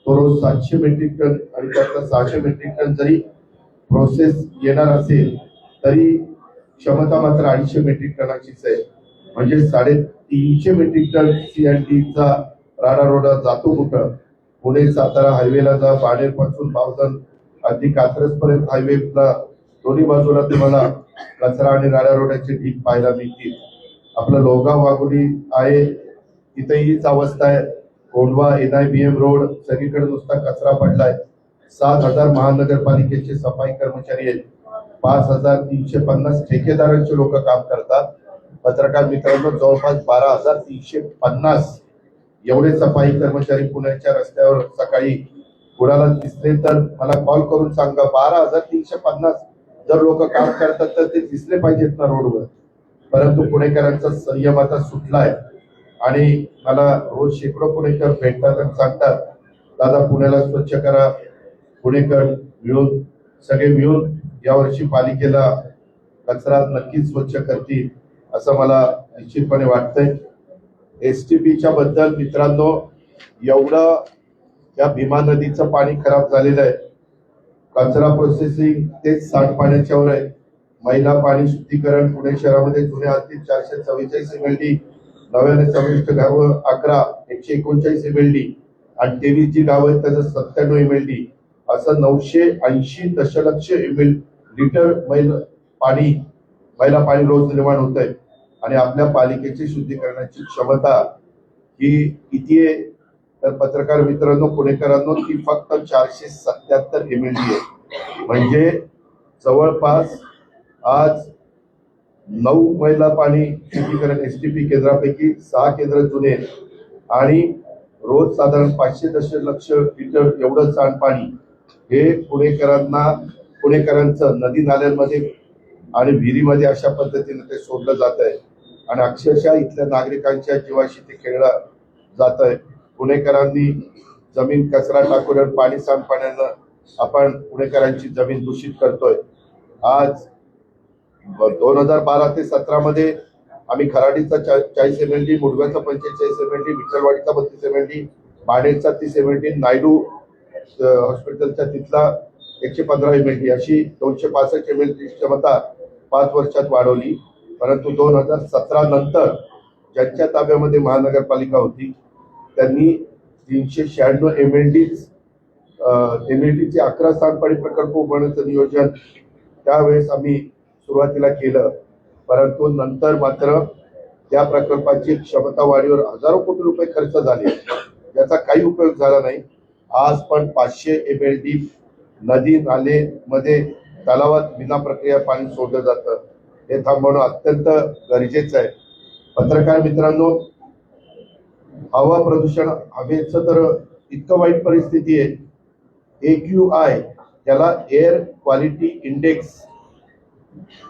तो रोज 700 मेट्रिक टन आणि त्यातला 600 मेट्रिक टन जरी प्रोसेस येणार असेल तरी क्षमता मात्र 250 मेट्रिक टनाचीच आहे. म्हणजे 350 मेट्रिक टन CNDचा राडारोडा जातो कुठं? पुणे सातारा हायवेला जा, बाणेर पासून बावधन अगदी कात्रज पर्यंत हायवेला दोन्ही बाजूला तुम्हाला कचरा आणि राडारोड्याचे ढीग पाहायला मिळतील. आपलं लोहगाव वाघोली आहे तिथेही हीच अवस्था आहे. कोंढवा NIBM रोड सगळीकडे नुसता कचरा पडलाय. 7,000 महानगरपालिकेचे सफाई कर्मचारी आहेत, 5,350 ठेकेदारांचे लोक काम करतात. पत्रकार मित्रांनो, जवळपास 12,350 एवढे सफाई कर्मचारी पुण्याच्या रस्त्यावर सकाळी कुणाला दिसले तर मला कॉल करून सांगा. 12,350 जर लोक काम करतात तर ते दिसले पाहिजेत ना रोडवर. परंतु पुणेकरांचा संयम आता सुटलाय आणि मला रोज शेकडो पुणेकर भेटतात आणि सांगतात, दादा पुण्याला स्वच्छ करा. पुणेकर मिळून सगळे मिळून यावर्षी पालिकेला कचरा नक्कीच स्वच्छ करतील असं मला निश्चितपणे वाटतंय. STPच्या बद्दल मित्रांनो, एवढं या भीमा नदीचं पाणी खराब झालेलं आहे. कचरा प्रोसेसिंग तेच सांडपाण्याच्यावर आहे. महिला पाणी शुद्धीकरण पुणे शहरामध्ये जुन्या हद्दीत 444 MLD, नव्याने समाविष्ट गावं 11, 139 MLD आणि 23 जी गावं आहेत त्याचं 97 MLD, असं 980 दशलक्ष लिटर महिला पाणी रोज निर्माण होत आहे. आणि आपल्या पालिकेची शुद्धीकरणाची क्षमता ही किती आहे तर पत्रकार मित्रांनो, पुणेकरांनो, ती फक्त 477 MLD आहे. म्हणजे जवळपास आज 9 महिला पाणी शुद्धीकरण STP केंद्रापैकी 6 केंद्र जुने आहेत आणि रोज साधारण 500 दशलक्ष लिटर एवढं सांडपाणी हे पुणेकरांचं नदी नाल्यांमध्ये आणि विहिरीमध्ये अशा पद्धतीने ते सोडलं जात आहे आणि अक्षरशः इथल्या नागरिकांच्या जीवाशी ते खेळलं जात आहे. पुणेकरांनी जमीन कचरा टाकून पाणी सांडपाण्यानं आपण पुणेकरांची जमीन दूषित करतोय. आज 2012 ते 17 मध्ये आम्ही खराडीचा 40 MLD, मुडव्याचा 45 MLD, विठ्ठलवाडीचा 32 MLD, बाणेरचा 30 MLD, Naidu हॉस्पिटलच्या तिथला 115 MLD अशी 265 MLD क्षमता 5 वर्षात वाढवली. परंतु 2017 नंतर ज्यांच्या ताब्यामध्ये महानगरपालिका होती त्यांनी 396 MLDचे 11 सांडपाणी प्रकल्प उभारण्याचं नियोजन त्यावेळेस आम्ही सुरुवातीला केलं. परंतु नंतर मात्र त्या प्रकल्पाची क्षमता वाढीवर हजारो कोटी रुपये खर्च झाले, याचा काही उपयोग झाला नाही. आज पण 500 MLD नदी नाले मध्ये तलावात विना प्रक्रिया पाणी सोडलं जातं. हे थांबवणं अत्यंत गरजेचं आहे. पत्रकार मित्रांनो, हवा प्रदूषण, हवेचं तर इतकं वाईट परिस्थिती आहे. AQI त्याला एअर क्वालिटी इंडेक्स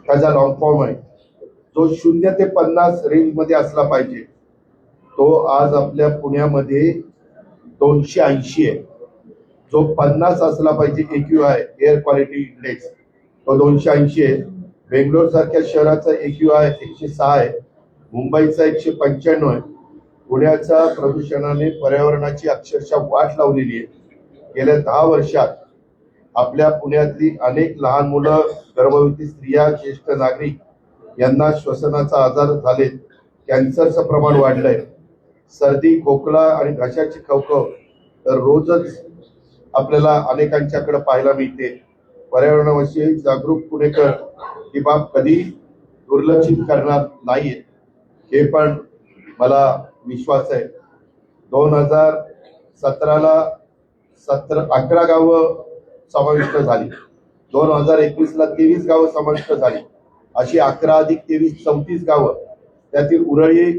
त्याचा लॉंग फॉर्म आहे, जो 0 ते 50 रेंज मध्ये असला पाहिजे. तो आज आपल्या पुण्यामध्ये 280 आहे. जो 50 असला पाहिजे AQI एअर क्वालिटी इंडेक्स तो 280 आहे. बेंगलोर सारख्या शहराचा AQI 106 आहे, मुंबईचा 195 आहे. पुण्याचा प्रदूषणाने पर्यावरणाची अक्षरशः वाट लावलेली आहे. गेल्या 10 वर्षात आपल्या पुण्यातली अनेक लहान मुलं, गर्भवती स्त्रिया, ज्येष्ठ नागरिक यांना श्वसनाचा आजार झाले, कॅन्सरचं प्रमाण वाढलंय. सर्दी, खोकला आणि घशाची खवखव तर रोजच आपल्याला अनेकांच्याकडे पाहायला मिळते. पर्यावरणाविषयी जागरूक पुणेकर ही बाब कधी दुर्लक्षित करणार नाहीये, हे पण मला विश्वास आहे. 2017ला 11 गावं समाविष्ट झाली, 2021ला 23 गावं समाविष्ट झाली. अशी 11 अधिक 23 34 गावं, त्यातील उरळी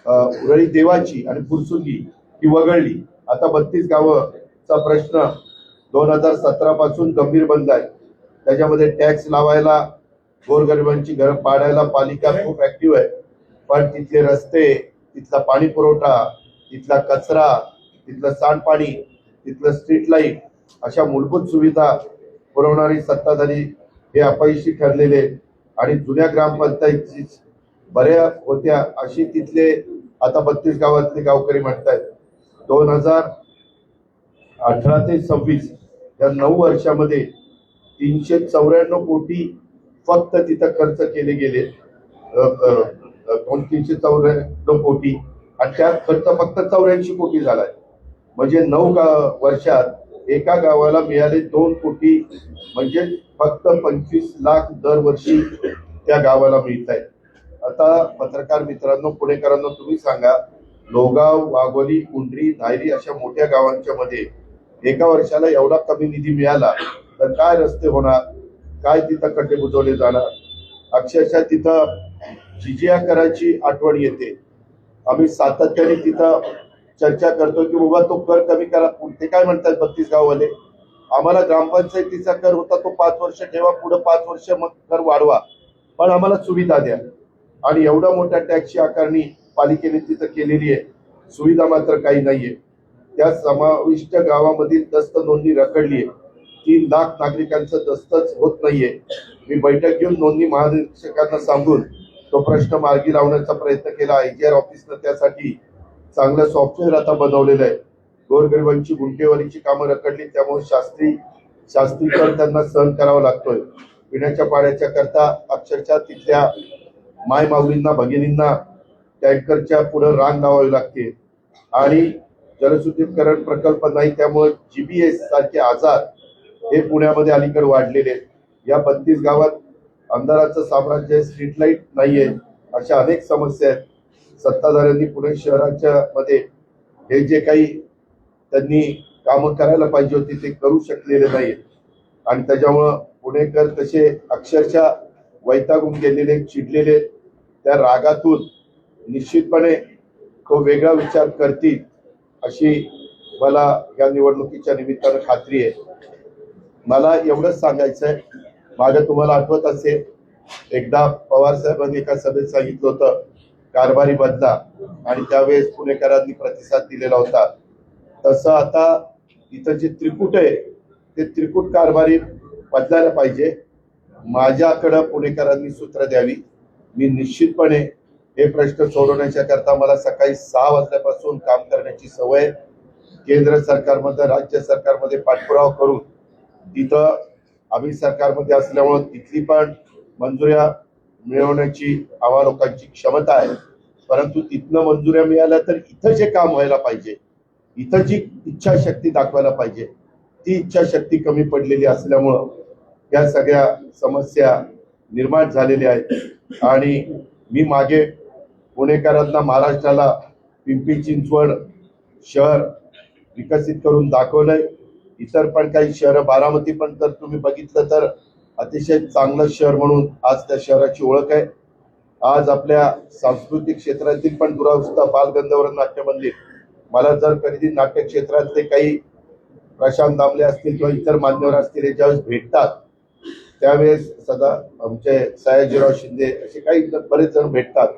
उरळी देवाची आणि फुरसुंगी ही वगळली. आता 32 गावचा प्रश्न 2017 पासून गंभीर बनलाय. त्याच्यामध्ये टॅक्स लावायला, गोरगरिबांची घरं पाडायला पालिका खूप ऍक्टिव्ह आहे, पण तिथले रस्ते, तिथला पाणी पुरवठा, तिथला कचरा, तिथलं सांडपाणी, तिथलं स्ट्रीट लाईट अशा मूलभूत सुविधा पुरवणारी सत्ताधारी हे अपयशी ठरलेले आणि जुन्या ग्रामपंचायती बऱ्या होत्या अशी तिथले आता 32 गावातले गावकरी म्हणतायत. 2018 ते 26 या 9 वर्षामध्ये 394 कोटी फक्त तिथं खर्च केले गेले. 394 कोटी आणि त्यात खर्च फक्त 84 कोटी झालाय. म्हणजे 9 वर्षात एका गावाला मिळाले 2 कोटी, म्हणजे फक्त 25 लाख दरवर्षी त्या गावाला मिळत आहेत. आता पत्रकार मित्रांनो, पुणेकरांनो, तुम्ही सांगा, लोगाव, वाघोली, कुंडरी, धायरी अशा मोठ्या गावांच्या मध्ये एका वर्षाला एवढा कमी निधी मिळाला तर काय रस्ते होणार, काय तिथं खड्डे बुजवले जाणार. अक्षरशः तिथं जिजिया कराची आठवण येते. आम्ही सातत्याने तिथं चर्चा करतो की बाबा तो कर कमी करा. ते काय म्हणतात 32 गाववाले, आम्हाला ग्रामपंचायतीचा कर होता तो 5 वर्ष ठेवा, पुढे 5 वर्ष मग कर वाढवा, पण आम्हाला सुविधा द्या. आणि एवढा मोठ्या टॅक्सची आकारणी पालिकेने तिथं केलेली आहे, सुविधा मात्र काही नाहीये. त्या समाविष्ट गावामधील दस्त नोंदणी रखडली आहे. 3 लाख नागरिकांचं दस्तच होत नाहीये. मी बैठक घेऊन नोंदणी महानिरीक्षकांना सांगून तो प्रश्न मार्गी लावण्याचा प्रयत्न केला. IGR ऑफिसनं त्यासाठी चांगलं सॉफ्टवेअर आता बनवलेलं आहे. गोरगरिबांची गुंठेवारीची कामं रखडली, त्यामुळे शास्त्री कर त्यांना सहन करावा लागतोय. पिण्याच्या पाण्याच्या करता अक्षरशः तिथल्या माय माऊलींना, भगिनींना टँकरच्या पुढे रांग लावावी लागते. आणि जलशुद्धीकरण प्रकल्प नाही, त्यामुळे GBS सारखे आजार हे पुण्यामध्ये अलीकडे वाढलेले आहेत. या 32 गावात अंधाराचं साम्राज्य, स्ट्रीट लाईट नाहीये, अशा अनेक समस्या आहेत. सत्ताधाऱ्यांनी पुणे शहराच्या मध्ये हे जे काही त्यांनी कामं करायला पाहिजे होती ते करू शकलेले नाहीत. आणि त्याच्यामुळं पुणेकर तसे अक्षरशः वैतागून गेलेले, चिडलेले. त्या रागातून निश्चितपणे तो वेगळा विचार करतील अशी मला या निवडणुकीच्या निमित्तानं खात्री आहे. मला एवढंच सांगायचं आहे, माझं तुम्हाला आठवत असेल, एकदा पवार साहेबांनी एका सभेत सांगितलं होतं कारभारी बदला, आणि त्यावेळेस पुणेकरांनी प्रतिसाद दिलेला होता. तसं आता इथं जे त्रिकूट आहे ते त्रिकूट कारभारी बदलायला पाहिजे. माझ्याकडं पुणेकरांनी सूत्र द्यावी. मी निश्चितपणे हे प्रश्न सोडवण्याच्या करता मला सकाळी 6 वाजल्यापासून काम करण्याची सवय. केंद्र सरकारमध्ये, राज्य सरकारमध्ये पाठपुरावा करून तिथं आम्ही सरकारमध्ये असल्यामुळं तिथली पण मंजुऱ्या मिळवण्याची आम्हा लोकांची क्षमता आहे. परंतु तिथनं मंजुऱ्या मिळाल्या तर इथं जे काम व्हायला पाहिजे, इथं जी इच्छाशक्ती दाखवायला पाहिजे, ती इच्छाशक्ती कमी पडलेली असल्यामुळं या सगळ्या समस्या निर्माण झालेल्या आहेत. आणि मी मागे पुणेकरांना, महाराष्ट्राला पिंपरी चिंचवड शहर विकसित करून दाखवलंय. इतर पण काही शहरं, बारामती पण तर तुम्ही बघितलं तर अतिशय चांगलं शहर म्हणून आज त्या शहराची ओळख आहे. आज आपल्या सांस्कृतिक क्षेत्रातील पण दुरावस्था, बालगंधर्व नाट्य मंदिर, मला जर कधी नाट्य क्षेत्रातले काही प्रशांत दामले असतील किंवा इतर मान्यवर असतील हे ज्यावेळेस भेटतात त्यावेळेस सदा आमचे सयाजीराव शिंदे असे काही बरेच जण भेटतात,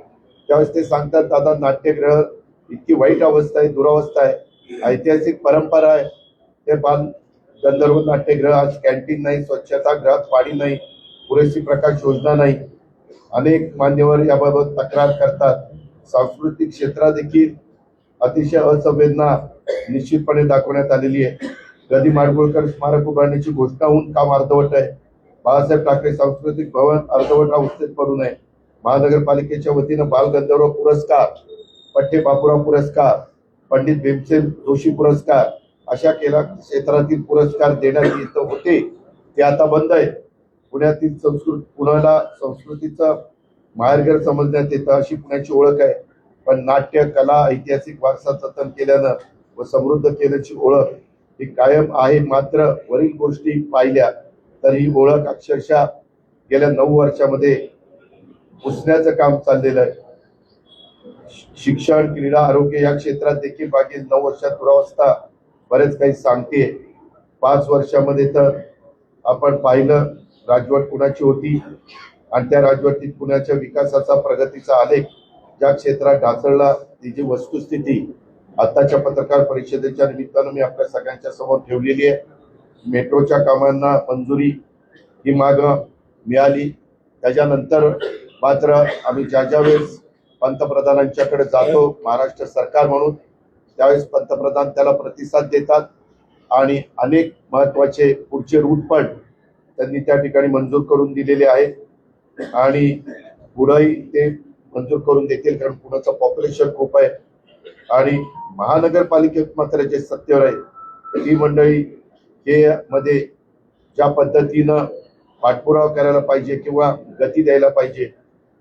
त्यावेळेस ते सांगतात, दादा नाट्यगृह इतकी वाईट अवस्था आहे, दुरावस्था आहे, ऐतिहासिक परंपरा आहे. ते बाल गंधर्व नाट्यगृह आज कॅन्टीन नाही, स्वच्छतागृहात पाणी नाही, पुरेशी प्रकाश योजना नाही. अनेक मान्यवर याबाबत तक्रार करतात. सांस्कृतिक क्षेत्रात देखील अतिशय असंवेदना निश्चितपणे दाखवण्यात आलेली आहे. गदी माडगुळकर स्मारक उभारण्याची घोषणा होऊन काम अर्धवट आहे. बाळासाहेब ठाकरे सांस्कृतिक भवन अर्धवट अवस्थेत पडून आहे. महानगरपालिकेच्या वतीनं बालगंधर्व पुरस्कार, पठ्ठे बापूराव पुरस्कार, पंडित भीमसेन जोशी पुरस्कार अशा केला क्षेत्रातील पुरस्कार देण्यात येत होते, ते आता बंद आहे. पुण्यातील पुण्याला संस्कृतीचं माहेरघर समजण्यात येतं, अशी पुण्याची ओळख आहे. पण नाट्य, कला, ऐतिहासिक वारसा जतन केल्यानं व समृद्ध केल्याची ओळख ही कायम आहे. मात्र वरील गोष्टी पाहिल्या तर ही ओळख अक्षरशः गेल्या 9 वर्षामध्ये पुसण्याचं काम चाललेलं आहे. शिक्षण, क्रीडा, आरोग्य या क्षेत्रात देखील मागील 9 वर्षात दुरावस्था बरेच काही सांगते. 5 वर्षामध्ये तर आपण पाहिलं राजवट कुणाची होती आणि त्या राजवटीत पुण्याच्या विकासाचा प्रगतीचा आलेख ज्या क्षेत्रात ढासळला ती जी वस्तुस्थिती आताच्या पत्रकार परिषदेच्या निमित्तानं मी आपल्या सगळ्यांच्या समोर ठेवलेली आहे. मेट्रोच्या कामांना मंजुरी ही माग मिळाली. त्याच्यानंतर मात्र आम्ही ज्या वेळेस पंतप्रधानांच्याकडे जातो महाराष्ट्र सरकार म्हणून त्यावेळेस पंतप्रधान त्याला प्रतिसाद देतात आणि अनेक महत्वाचे पुढचे रूट पण त्यांनी त्या ठिकाणी मंजूर करून दिलेले आहेत आणि पुढेही ते मंजूर करून देतील, कारण पुण्याचं पॉप्युलेशन खूप आहे. आणि महानगरपालिकेत मात्र जे सत्तेवर आहे ती मंडळी हे मध्ये ज्या पद्धतीनं पाठपुरावा करायला पाहिजे किंवा गती द्यायला पाहिजे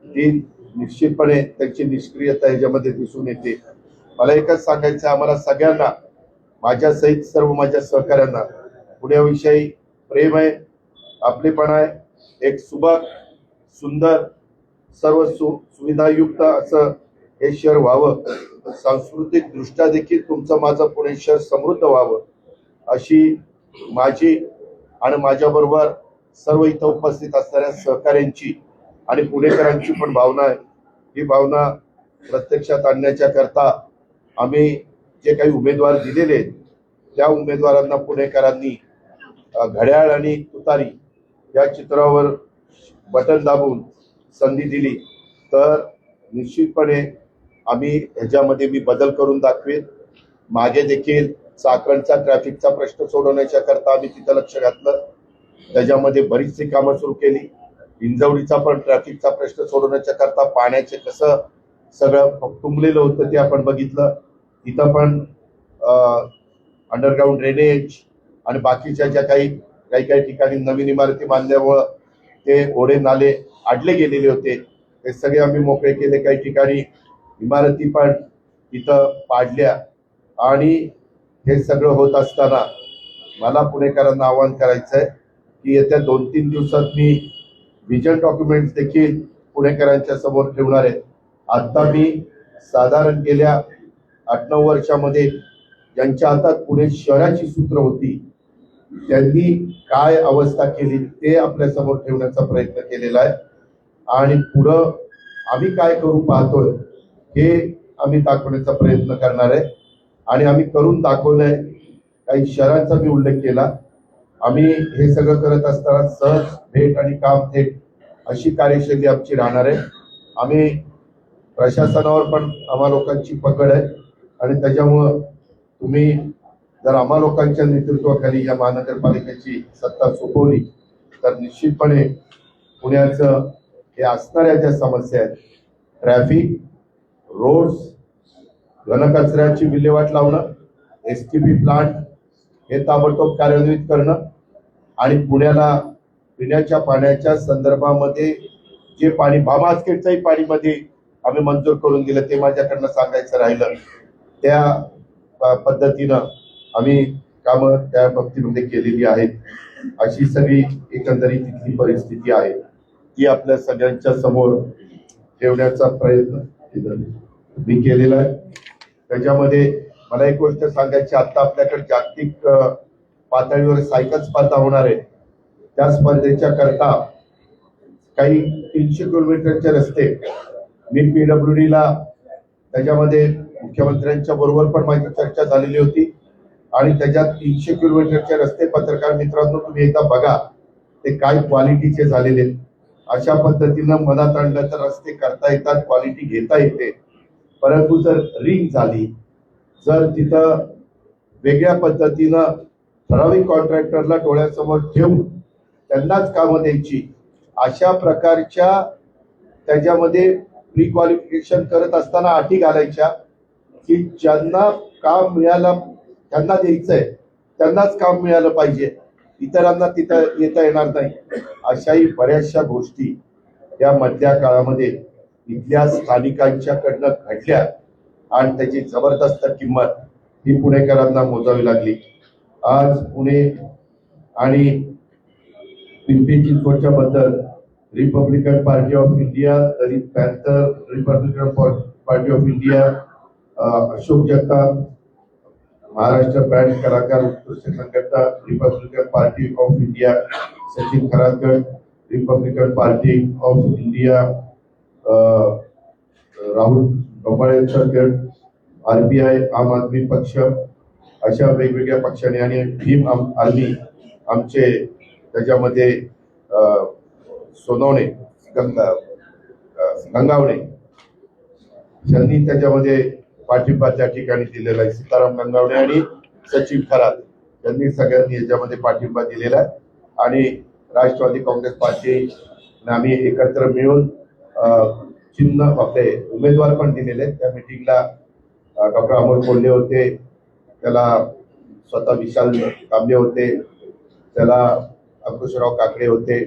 ती निश्चितपणे त्यांची निष्क्रियता ह्याच्यामध्ये दिसून येते. मला एकच सांगायचं आम्हाला सगळ्यांना, माझ्या सहित सर्व माझ्या सहकाऱ्यांना पुण्याविषयी प्रेम आहे, आपलेपणा आहे. एक सुबक, सुंदर, सर्व सुविधायुक्त असं हे शहर व्हावं, सांस्कृतिक दृष्ट्या देखील तुमचं माझं पुणे शहर समृद्ध व्हावं अशी माझी आणि माझ्याबरोबर सर्व इथं उपस्थित असणाऱ्या सहकाऱ्यांची आणि पुणेकरांची पण भावना आहे. ही भावना प्रत्यक्षात आणण्याच्या करता आम्ही जे काही उमेदवार दिलेले आहेत त्या उमेदवारांना पुणेकरांनी घड्याळ आणि तुतारी या चित्रावर बटन दाबून संधी दिली तर निश्चितपणे आम्ही ह्याच्यामध्ये मी बदल करून दाखवेन. मागे देखील चाकणचा ट्रॅफिकचा प्रश्न सोडवण्याच्या करता आम्ही तिथं लक्ष घातलं, त्याच्यामध्ये बरीचशी कामं सुरू केली. हिंजवडीचा पण ट्रॅफिकचा प्रश्न सोडवण्याच्या करता पाण्याचे कसं सगळं तुंबलेलं होतं ते आपण बघितलं. तिथं पण अंडरग्राऊंड ड्रेनेज आणि बाकीच्या ज्या काही ठिकाणी नवीन इमारती बांधल्यामुळं ते ओढे नाले अडले गेलेले होते ते सगळे आम्ही मोकळे केले. काही ठिकाणी इमारती पण तिथं पाडल्या आणि हे सगळं होत असताना मला पुणेकरांना आवाहन करायचं आहे की येत्या 2-3 दिवसात मी विजन डॉक्युमेंट्स देखील पुणेकरांच्या समोर ठेवणार आहे. आता मी साधारण गेल्या 8-9 वर्षामध्ये ज्यांच्या हातात पुणे शहराची सूत्र होती त्यांनी काय अवस्था केली ते आपल्या समोर ठेवण्याचा प्रयत्न केलेला आहे आणि पुढं आम्ही काय करू पाहतोय हे आम्ही दाखवण्याचा प्रयत्न करणार आहे आणि आम्ही करून दाखवलंय. काही शहरांचा मी उल्लेख केला. आम्ही हे सगळं करत असताना सहज भेट आणि काम थेट अशी कार्यशैली आमची राहणार आहे. आम्ही प्रशासनावर पण आम्हा लोकांची पकड आहे आणि त्याच्यामुळं तुम्ही जर आम्हा लोकांच्या नेतृत्वाखाली या महानगरपालिकेची सत्ता सोपवली तर निश्चितपणे पुण्याचं हे असणाऱ्या ज्या समस्या आहेत ट्रॅफिक, रोड्स, घनकचऱ्याची विल्हेवाट लावणं, STP प्लांट हे ताबडतोब कार्यान्वित करणं आणि पुण्याला पिण्याच्या पाण्याच्या संदर्भामध्ये जे पाणी बामास्केटचंही पाणीमध्ये आम्ही मंजूर करून दिलं ते माझ्याकडनं सांगायचं राहिलं. त्या पद्धतीनं आम्ही कामं त्या बाबतीमध्ये केलेली आहेत. अशी सगळी एकंदरीत तिथली परिस्थिती आहे ती आपल्या सगळ्यांच्या समोर ठेवण्याचा प्रयत्न मी केलेला आहे. त्याच्यामध्ये मला एक गोष्ट सांगायची, आता आपल्याकडे जागतिक पातळीवर सायकल स्पर्धा होणार आहे. त्या स्पर्धेच्या करता काही 300 किलोमीटरचे रस्ते मी PWD ला त्याच्यामध्ये मुख्यमंत्र्यांच्या बरोबर पण माझी चर्चा झालेली होती आणि त्याच्यात 300 किलोमीटरचे रस्ते पत्रकार मित्रांनो तुम्ही एकदा बघा ते काय क्वालिटीचे झालेले आहेत. अशा पद्धतीनं मनात आणलं तर रस्ते करता येतात, क्वालिटी घेता येते. परंतु जर रिंग झाली, जर तिथं वेगळ्या पद्धतीनं ठराविक कॉन्ट्रॅक्टरला डोळ्यासमोर ठेवून त्यांनाच कामं द्यायची अशा प्रकारच्या त्याच्यामध्ये प्री क्वालिफिकेशन करत असताना अटी घालायच्या की ज्यांना काम मिळालं त्यांना द्यायचंय त्यांनाच काम मिळालं पाहिजे, इतरांना तिथं येता येणार नाही. अशाही बऱ्याचशा गोष्टी या मधल्या काळामध्ये इथल्या स्थानिकांच्याकडनं घडल्या आणि त्याची जबरदस्त किंमत ही पुणेकरांना मोजावी लागली. आज पुणे आणि पिंपरी चिंचवडच्या बद्दल Republican Party of India, Dalit Panther, Republican Party of India Ashok Jagtap, Maharashtra band कलाकार उत्कृष्ट संघटना Republican Party of India Sachin Kharatkar, Republican Party of India Rahul डोंबाळेंचा गट, RPI आम आदमी पक्ष, अशा वेगवेगळ्या पक्षाने आणि भीम आर्मी आमचे त्याच्यामध्ये सोनवणे गंगावणे यांनी त्याच्यामध्ये पाठिंबा त्या ठिकाणी दिलेला आहे. सीताराम गंगावणे आणि सचिन खरात यांनी सगळ्यांनी याच्यामध्ये पाठिंबा दिलेला आहे आणि राष्ट्रवादी काँग्रेस पार्टी आम्ही एकत्र मिळून चिन्ह आपले उमेदवार पण दिलेले आहेत. त्या मिटिंगला डॉक्टर अमोल कोल्हे होते, त्याला स्वतः विशाल कांबळे होते, त्याला अंकुशराव काकडे होते,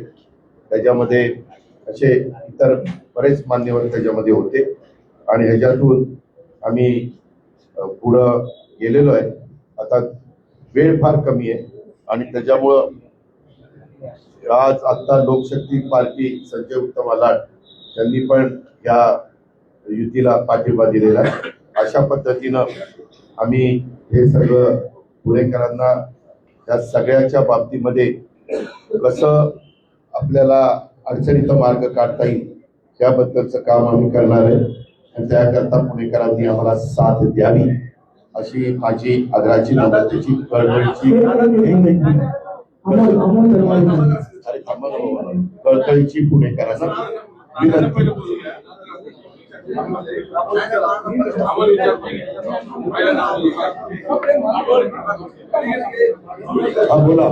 त्याच्यामध्ये असे इतर बरेच मान्यवर त्याच्यामध्ये होते आणि ह्याच्यातून आम्ही पुढं गेलेलो आहे. आता वेळ फार कमी आहे आणि त्याच्यामुळं आज आता लोकशक्ती पार्टी संजय उत्तम आलाट यांनी पण या युतीला पाठिंबा दिलेला आहे. अशा पद्धतीनं आम्ही हे सगळं पुणेकरांना या सगळ्याच्या बाबतीमध्ये कसं आपल्याला अडचणीचा मार्ग काढता येईल त्याबद्दलचं काम आम्ही करणार आहे आणि त्याकरता पुणेकरांनी आम्हाला साथ द्यावी अशी माझी आग्रहाची नम्रतेची कळकळीची पुणेकरांना विनंती. हा बोला.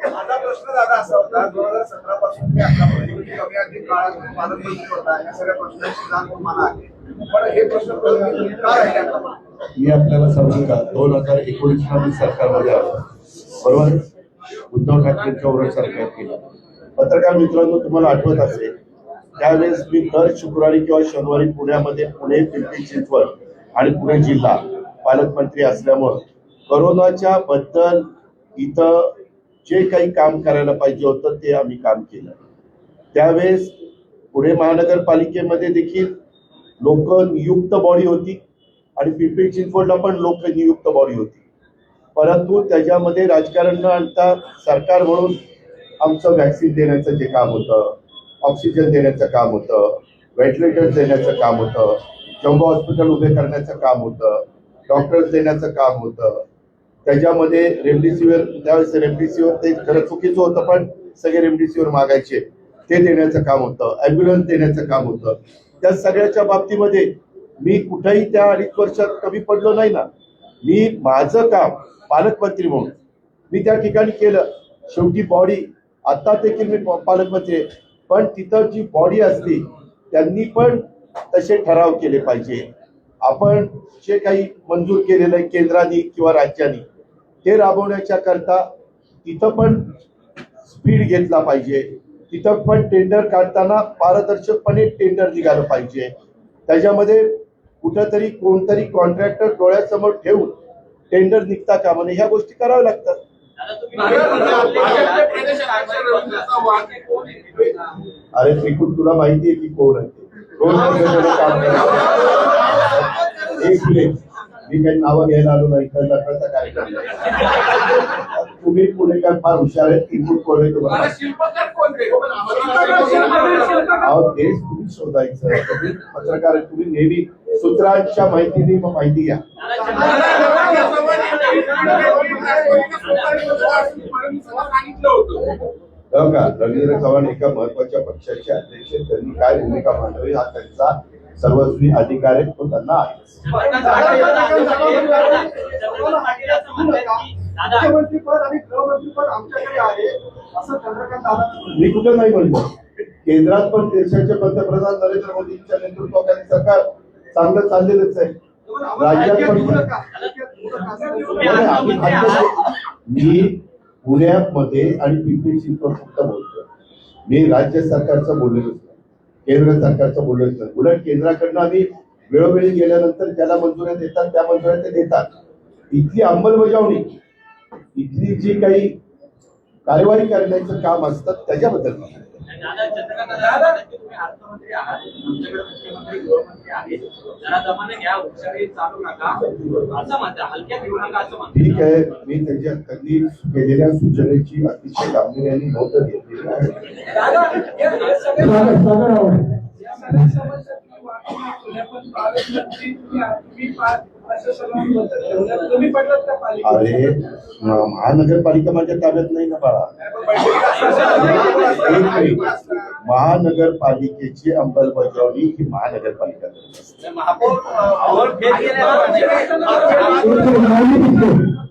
माझा प्रश्न दादा असा होता, 2017 पासून ते आतापर्यंत कमी अधिक काळात पालकमंत्री होता, या सगळ्या प्रश्नांची जाण तुम्हाला आहे, पण हे प्रश्न का राहिले? मी आपल्याला सांगू का, 2019 मध्ये सरकारमध्ये आलो बरोबर, उद्धव ठाकरेंच्या वर सरकार केलं. पत्रकार मित्रांनो तुम्हाला आठवत असेल त्यावेळेस मी दर शुक्रवारी किंवा शनिवारी पुण्यामध्ये पुणे, पिंपरी चिंचवड आणि पुणे जिल्हा पालकमंत्री असल्यामुळे कोरोनाच्या बद्दल इथं जे काही काम करायला पाहिजे होतं ते आम्ही काम केलं. त्यावेळेस पुणे महानगरपालिकेमध्ये देखील लोकनियुक्त बॉडी होती आणि पिंपरी चिंचवडला पण लोकनियुक्त बॉडी होती, परंतु त्याच्यामध्ये राजकारण न आणता सरकार म्हणून आमचं वॅक्सिन देण्याचं जे काम होतं, ऑक्सिजन देण्याचं काम होतं, व्हेंटिलेटर्स देण्याचं काम होतं, जम्बो हॉस्पिटल उभे करण्याचं काम होतं, डॉक्टर्स देण्याचं काम होतं, त्याच्यामध्ये रेमडेसिवीर, त्यावेळेस रेमडेसिवीर ते खरं चुकीचं होतं पण सगळे रेमडेसिवीर मागायचे, ते देण्याचं काम होतं, ॲम्ब्युलन्स देण्याचं काम होतं. त्या सगळ्याच्या बाबतीमध्ये मी कुठेही त्या 2.5 वर्षात कमी पडलो नाही ना. मी माझं काम पालकमंत्री म्हणून मी त्या ठिकाणी केलं. शेवटी बॉडी आता देखील मी पालकमंत्री आहे, पण तिथं जी बॉडी असते त्यांनी पण तसे ठराव केले पाहिजे. आपण जे काही मंजूर केलेलं आहे केंद्राने किंवा राज्याने ते राबवण्याच्या करता तिथं पण स्पीड घेतला पाहिजे. तिथं पण टेंडर काढताना पारदर्शकपणे टेंडर निघालं पाहिजे. त्याच्यामध्ये कुठंतरी कोणतरी कॉन्ट्रॅक्टर डोळ्यासमोर ठेवून टेंडर निघता कामा नये, ह्या गोष्टी कराव्या लागतात. अरे त्रिकुट तुला माहिती आहे की कोण आहे ते? रोज काम एक मिनिट, मी काही नावं घ्यायला आलो नाही, तर लग्नाचा कार्यक्रम तुम्ही पुणेकर फार हुशार आहे. त्रिकुट कोण आहे तुम्हाला? तेच तुम्ही शोधायचं. तुम्ही पत्रकार तुम्ही नेहमी सूत्रांच्या माहितीने माहिती घ्या. का रवींद्र चव्हाण एका महत्वाच्या पक्षाचे अध्यक्ष, त्यांनी काय भूमिका मांडावी हा त्यांचा सर्वस्वी अधिकार आहे, तो त्यांना आहे. मुख्यमंत्रीपद आणि गृहमंत्रीपद आमच्याकडे आहे असं चंद्रकांत दादा. मी कुठं नाही म्हणतो. केंद्रात पण देशाचे पंतप्रधान नरेंद्र मोदींच्या नेतृत्वाखाली सरकार चांगलं चाललेलंच आहे. राज्यात पण मी पुण्यामध्ये आणि पिंपरी चिंचवड फक्त बोलतो. मी राज्य सरकारचं बोललेलोच नाही, केंद्र सरकारचं बोललेलोच नाही. उलट केंद्राकडनं आम्ही वेळोवेळी गेल्यानंतर ज्याला मंजुऱ्या देतात त्या मंजुऱ्या ते देतात. इथली अंमलबजावणी, इथली जी काही कार्यवाही करण्याचं काम असतं त्याच्याबद्दल तुम्ही अर्थमंत्री आहात, आमच्याकडे मुख्यमंत्री गृहमंत्री आहेत, जरा दमाने घ्या, उच्चारी चालू नका असं म्हणता, हलक्यात घेऊ नका असं म्हणतात. ठीक आहे, मी त्यांच्या त्यांनी केलेल्या सूचनेची अतिशय गांभीर्याने नोंद घेतलेली आहे. दादा, हे सगळे सागर आव्हाड. या सगळ्या समस्या तुम्ही वाटून पण पालकमंत्री तुम्ही असं सगळं मत ठेवण्यात कमी पडलात का पालिका? अरे महानगरपालिका माझ्या ताब्यात नाही ना बाळा. एक मिनिट. महानगरपालिकेची अंमलबजावणी ही महानगरपालिका करत असते. महापौर फेल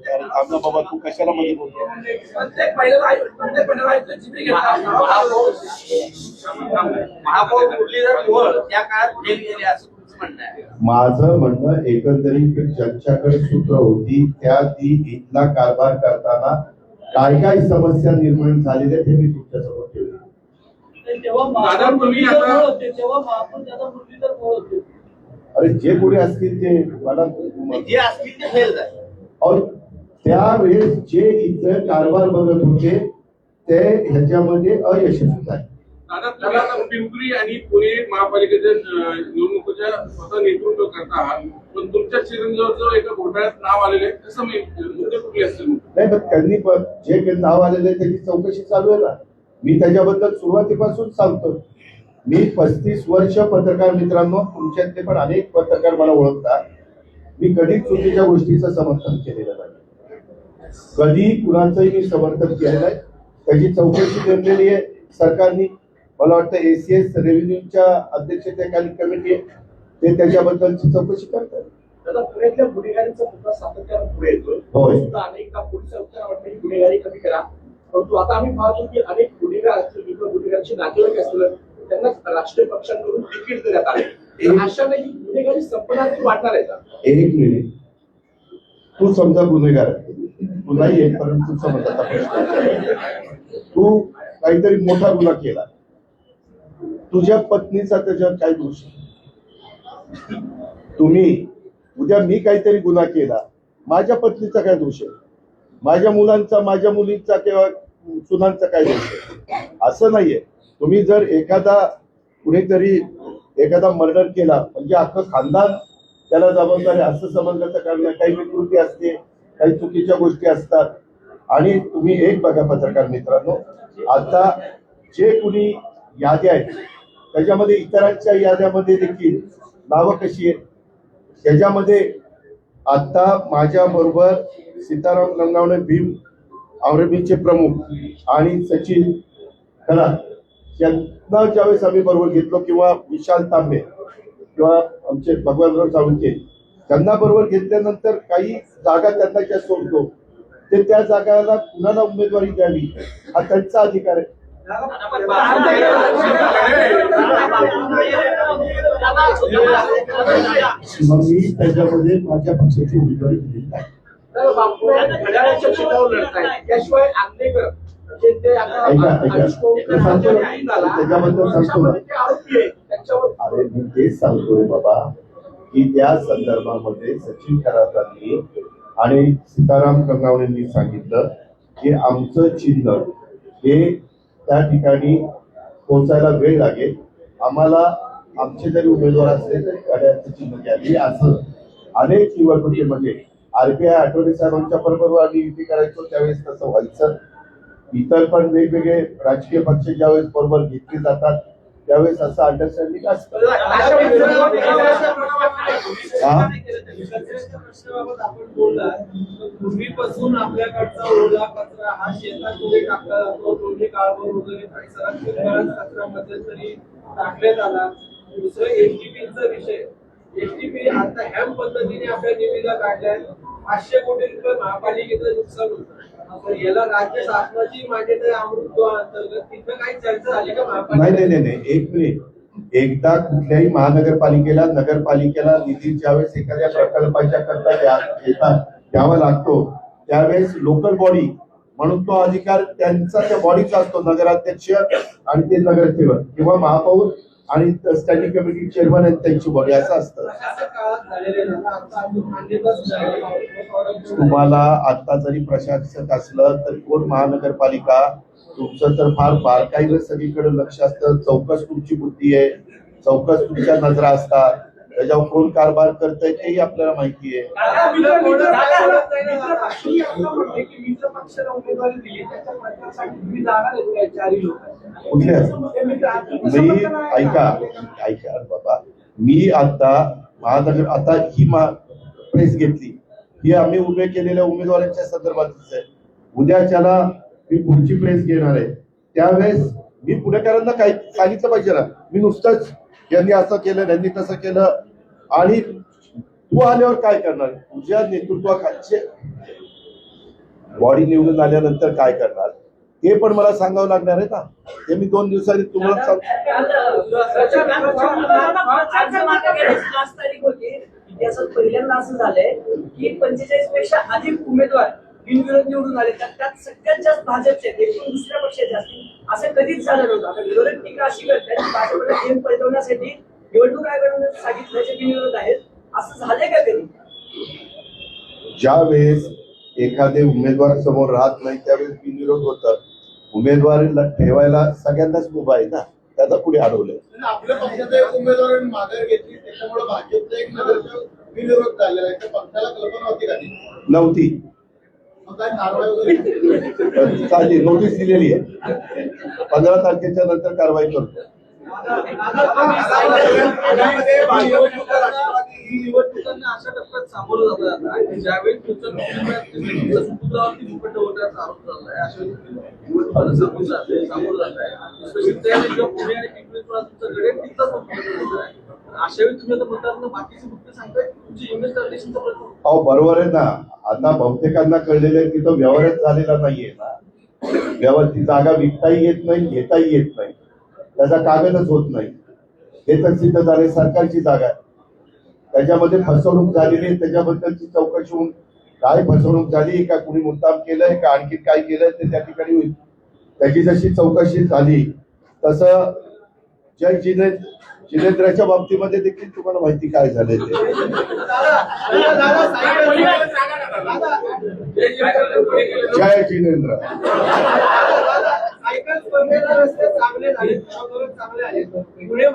कारण आमचा बाबा तू कशाला मध्ये बोलतो? महापौर मुरलीधर मोहोळ त्या काळात फेल गेले असं तुमचं म्हणणं आहे. माझं म्हणणं एकंदरीत ज्यांच्याकडे सूत्र होती त्या ती इथला कारभार करताना काय काय समस्या निर्माण झालेल्या ते मी तुमच्यासमोर ठेवले. दादा, तुम्ही आता तेव्हा महापौर दादा मुरलीधर मोहोळ होते. अरे जे पुढे असतील ते मला जे असतील ते फेल झाले. और त्यावेळेस जे इथं कारभार बघत होते ते ह्याच्यामध्ये अयशस्वी झाले. दादा, तुम्ही आता पिंपरी आणि पुणे महापालिकेच्या निवडणुकीच्या स्वतः नेतृत्व करता आहात, पण तुमच्या चिरंजीवाचं एका घोटाळ्यात नाव आलेलं आहे, कसं मुद्दे कुठले असतील? नाही, पण त्यांनी पण जे काही नाव आलेलं आहे त्याची चौकशी चालू आहे ना. मी त्याच्याबद्दल सुरुवातीपासून सांगतो. मी 35 वर्ष पत्रकार मित्रांनो, तुमच्यातले पण अनेक पत्रकार मला ओळखतात. मी कधीच चुकीच्या गोष्टीचं समर्थन केलेलं नाही, कधी कुणाचंही मी समर्थन केलेलं नाही. त्याची चौकशी नेमलेली आहे सरकारने. मला वाटतं ACS रेव्हेन्यूच्या अध्यक्षतेखाली कमिटी आहे, ते त्याच्याबद्दलची चौकशी करतात. दादा, पुण्यातल्या गुन्हेगारीचा मुद्दा सातत्यानं पुढे येतोय. होय. अनेकदा पोलीस आयुक्तांना वाटतं की गुन्हेगारी कमी करा, परंतु आता आम्ही पाहतो की अनेक गुन्हेगार असतील किंवा गुन्हेगारचे नातेवाईक असतील त्यांना राष्ट्रीय पक्षांकडून तिकीट देण्यात आले. अशा नाही गुन्हेगारी संपणार की वाटणार आहे का? एक मिनिट. तू समजा गुन्हेगार आहे, तू नाही आहे, परंतु समजा तू काहीतरी मोठा गुन्हा केला, तुझ्या पत्नीचा त्याच्यावर काय दोष आहे? तुम्ही उद्या मी काहीतरी गुन्हा केला, माझ्या पत्नीचा काय दोष आहे? माझ्या मुलांचा, माझ्या मुलींचा किंवा सुनांचा काय दोष आहे? असं नाहीये. तुम्ही जर कुणीतरी एखादा मर्डर केला म्हणजे अख्खं खानदान त्याला जबाबदार आहे असं समजण्याचं कारण नाही. काही विकृती असते, काही चुकीच्या गोष्टी असतात. आणि तुम्ही एक बघा पत्रकार मित्रांनो, आता जे कुणी याद्या आहेत त्याच्यामध्ये इतरांच्या याद्यामध्ये देखील नावं कशी आहेत. त्याच्यामध्ये आता माझ्या बरोबर सीताराम गंगावणे, भीम आर्मीचे प्रमुख आणि सचिन खरात यांना ज्यावेळेस आम्ही बरोबर घेतलो, किंवा विशाल तांबे किंवा आमचे भगवानराव साळुंखे त्यांना बरोबर घेतल्यानंतर काही जागा त्यांना ज्या सोडतो ते त्या जागाला कुणाला उमेदवारी द्यावी हा त्यांचा अधिकार आहे. मग मी त्याच्यामध्ये माझ्या पक्षाची उमेदवारी दिली नाही. घड्याळाच्या चिन्हावर लढतायत, त्याशिवाय आंबेडकर त्याच्याबद्दल सांगतो ना. अरे मी तेच सांगतोय बाबा की त्या संदर्भामध्ये सचिन खरातांनी आणि सीताराम गंगावणेंनी सांगितलं की आमचं चिन्ह हे त्या ठिकाणी पोहोचायला वेळ लागेल, आम्हाला आमचे जरी उमेदवार असले तरी गाड्याचं चिन्ह घ्यावी. असं अनेक निवडणुकीमध्ये RBI आठवले साहेबांच्या बरोबर आम्ही युती करायचो त्यावेळेस तसं व्हायचं. इतर पण वेगवेगळे राजकीय पक्ष ज्यावेळेस बरोबर घेतले जातात त्यावेळेस असं अंडरस्टँडिंग असतं. आपण बोलला पूर्वीपासून आपल्याकडचा ओला कचरा हा शेतामध्ये टाकला जातो, दोन्ही काळावर वगैरे कचरा मध्यंतरी टाकण्यात आला. दुसरं एसटीपीचा विषय, एसटीपी आता ह्या पद्धतीने आपल्या निविदा काढल्या, 500 कोटी रुपये महापालिकेचं नुकसान होतं. याला राज्य शासनाची मान्यता अमृत अंतर्गत तिथं काही चर्चा झाली का? नाही. एक मिनिट. एकदा कुठल्याही महानगरपालिकेला नगरपालिकेला निधी ज्यावेळेस एखाद्या प्रकल्पाच्या करता द्यावा लागतो त्यावेळेस लोकल बॉडी म्हणून तो अधिकार त्यांचा त्या बॉडीचा असतो, नगराध्यक्ष आणि ते नगरसेवक किंवा महापौर आणि स्टँडिंग कमिटी चेअरमन आहेत त्यांची बॉडी असं असतं. तुम्हाला आता जरी प्रशासक असलं तरी कोण महानगरपालिका तुमचं तर फार बारकाईनं सगळीकडे लक्ष असतं. चौकस तुमची बुद्धी आहे, चौकस तुमच्या नजरा असतात. त्याच्यावर कोण कारभार करतंय तेही आपल्याला माहिती आहे. मित्र पक्षाला उमेदवारी दिली त्याच्या प्रचारासाठी तुम्ही जागा देताय चारही लोक कुठल्या मी ऐका बाबा, मी आता महानगर आता ही प्रेस घेतली ही आम्ही उभे केलेल्या उमेदवारांच्या संदर्भातच आहे. उद्याच्याला मी पुढची प्रेस घेणार आहे, त्यावेळेस मी पुणेकरांना काही सांगितलं पाहिजे ना. मी नुसतंच यांनी असं केलं यांनी तसं केलं आणि तू आल्यावर काय करणार, तुझ्या नेतृत्वाखालचे बॉडी निवडून आल्यानंतर काय करणार हे पण मला सांगावं लागणार आहे ना. ते मी 2 दिवसांनी तुम्हाला इतिहासात पहिल्यांदा असं झालंय की 45 पेक्षा अधिक उमेदवार बिनविरोध निवडून आले, त्यात सगळ्यात जास्त भाजपचे एकूण दुसऱ्या पक्षाचे असतील असं कधीच झालं नव्हतं. आता विरोधक टीका अशी करतात की भाजपला गेम पलटवण्यासाठी निवडणूक आयोगाने सांगितल्याचे बिनविरोध आहेत, असं झालंय का कधी? ज्या वेळेस एखादे उमेदवार समोर राहत नाही त्यावेळेस बिनविरोध होतं. उमेदवारीला ठेवायला सगळ्यांनाच मुभा आहे ना, त्याचा पुढे अडवलंय. आपल्या पक्षाचे उमेदवारांनी माघार घेतली त्याच्यामुळे भाजपचा एक नगरसेवक बिनविरोध झालेला आहे. तर पक्षाला कल्पना होती का ती? नव्हती. मग काय कारवाई वगैरे चालली, नोटीस दिलेली आहे. 15 तारखेच्या नंतर कारवाई करतो. ही निवडणुकांना अशा टप्प्यात सामोरं जातं आता ज्यावेळी तुमच्या सुपुत्रावरती भूखंड होण्याचा आरोप झाला आहे, अशा निवडणुकांना सामोरं जात आहे. स्पेशली त्यावेळी जेव्हा पुणे आणि पिंपरी तुमचं गडे तिथंच होत आहे. अशा वेळी तुम्ही आता म्हणतात बाकीचे मुद्दे सांगताय तुमची इमेज टर्नेशनचा प्रश्न. अहो बरोबर आहे ना. आता बहुतेकांना कळलेलं आहे तिथं व्यवहारच झालेला नाहीये ना. ती जागा विकताही येत नाही, घेताही येत नाही, त्याचा कागदच होत नाही. हे तर सिद्ध झाले सरकारची जागा आहे, त्याच्यामध्ये फसवणूक झालेली आहे. त्याच्याबद्दलची चौकशी होऊन काय फसवणूक झाली का, कुणी मुद्दाम केलंय का आणखी काय केलंय ते त्या ठिकाणी होईल. त्याची जशी चौकशी झाली तसं जय जिनेंद्रच्या बाबतीमध्ये देखील तुम्हाला माहिती काय झालंय ते. जय जिनेंद्र. सायकल स्पर्धेला रस्ते चांगले झाले, चांगले आले.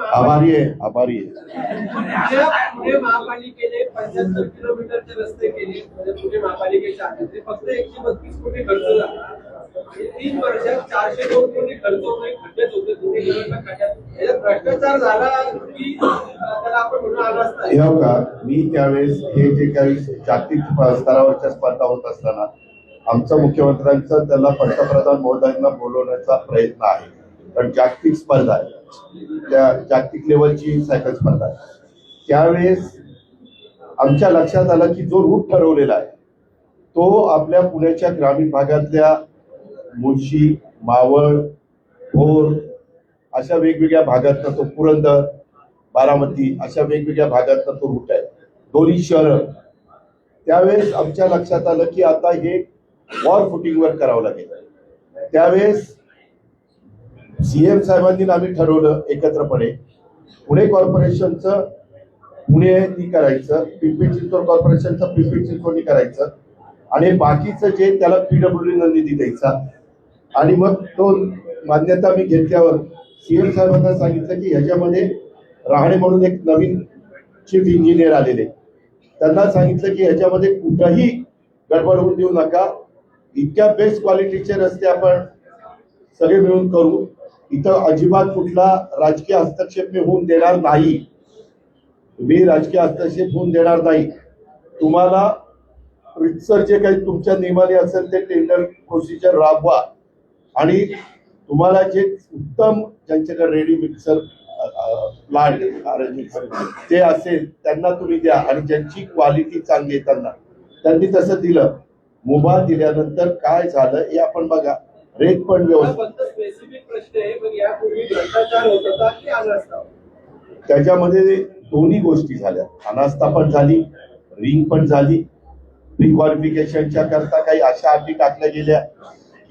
आभारी आहे. पुणे महापालिकेने 75 किलोमीटरचे रस्ते केले, म्हणजे पुणे महापालिकेच्या आहे ते फक्त 132 कोटी खर्च झाला. 3 वर्षात 402 कोटी खर्च होणे खड्डेच होते दोन्ही जिल्ह्यांच्या खात्यात. याच्यात भ्रष्टाचार झाला की त्याला आपण म्हणून आला असता. हे हो का, मी त्यावेळेस हे जे काही जागतिक स्तरावरच्या स्पर्धा होत असताना आमचं मुख्यमंत्र्यांचं त्याला पंतप्रधान महोदयांना बोलवण्याचा प्रयत्न आहे. कारण जागतिक स्पर्धा आहे, त्या जागतिक लेवलची सायकल स्पर्धा आहे. त्यावेळेस आमच्या लक्षात आलं की जो रूट ठरवलेला आहे तो आपल्या पुण्याच्या ग्रामीण भागातल्या मुळशी, मावळ, भोर अशा वेगवेगळ्या भागातनं तो पुरंदर, बारामती अशा वेगवेगळ्या भागातनं तो रूट आहे, दोन्ही शहरं. त्यावेळेस आमच्या लक्षात आलं की आता हे वॉर फुटिंगवर करावं लागेल. त्यावेळेस सीएम साहेबांनी आम्ही ठरवलं एकत्रपणे पुणे कॉर्पोरेशनचं पुणे करायचं, पिंपरी चिंचवड कॉर्पोरेशनचं पिंपरी चिंचवड करायचं आणि बाकीचं जे त्याला PWD निधी द्यायचा. आणि मग तो मान्यता मी घेतल्यावर सीएम साहेबांना सांगितलं की ह्याच्यामध्ये राहणे म्हणून एक नवीन चीफ इंजिनियर आलेले, त्यांना सांगितलं की ह्याच्यामध्ये कुठंही गडबड होऊन देऊ नका, इतक्या बेस्ट क्वालिटीचे रस्ते आपण सगळे मिळून करू, इथं अजिबात कुठला राजकीय हस्तक्षेप मी होऊन देणार नाही. मी राजकीय हस्तक्षेप होऊन देणार नाही. तुम्हाला रितसर जे काही तुमच्या नियमाने असेल ते टेंडर प्रोसिजर राबवा आणि तुम्हाला जे उत्तम ज्यांच्याकडे रेडी मिक्सर प्लांट ते असेल त्यांना तुम्ही द्या आणि ज्यांची क्वालिटी चांगली आहे त्यांनी तसं दिलं. मुभा दिल्यानंतर काय झालं हे आपण बघा. रेट पण व्यवस्थित. स्पेसिफिक प्रश्न आहे, पण यापूर्वी भ्रष्टाचार होत होता की अनास्था? त्याच्यामध्ये दोन्ही गोष्टी झाल्या, अनास्था पण झाली, रिंग पण झाली. प्री क्वालिफिकेशनच्या करता काही अशा अटी टाकल्या गेल्या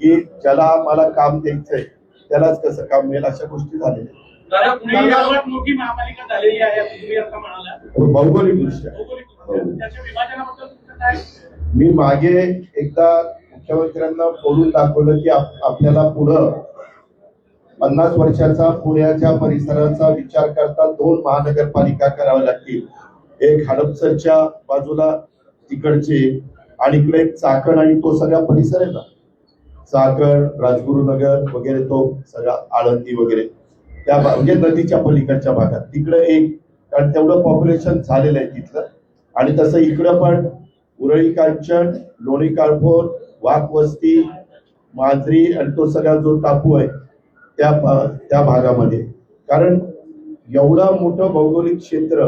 की ज्याला मला काम द्यायचंय त्यालाच कसं काम मिळेल, अशा गोष्टी झालेल्या. दादा, पुणे गावात मोठी महापालिका झालेली आहे असं तुम्ही आता म्हणाला. भौगोलिक दृष्ट्या त्याच्या विभाजनाबद्दल तुमचं काय? मी मागे एकदा मुख्यमंत्र्यांना बोलून दाखवलं की आपल्याला पुढं 50 वर्षाचा पुण्याच्या परिसराचा विचार करता 2 महानगरपालिका कराव्या लागतील. एक हडपसरच्या बाजूला तिकडचे आणि इकडे एक चाकण आणि तो सगळा परिसर आहे ना, चाकण, राजगुरुनगर वगैरे, तो सगळा आळंदी वगैरे त्या म्हणजे नदीच्या पलीकडच्या भागात तिकडे एक, कारण तेवढं पॉप्युलेशन झालेलं आहे तिथलं. आणि तसं इकडं पण उरळी कांचन, लोणी काळभोर, वाघवस्ती, मांजरी आणि तो सगळा जो टापू आहे त्या भागामध्ये, कारण एवढं मोठं भौगोलिक क्षेत्र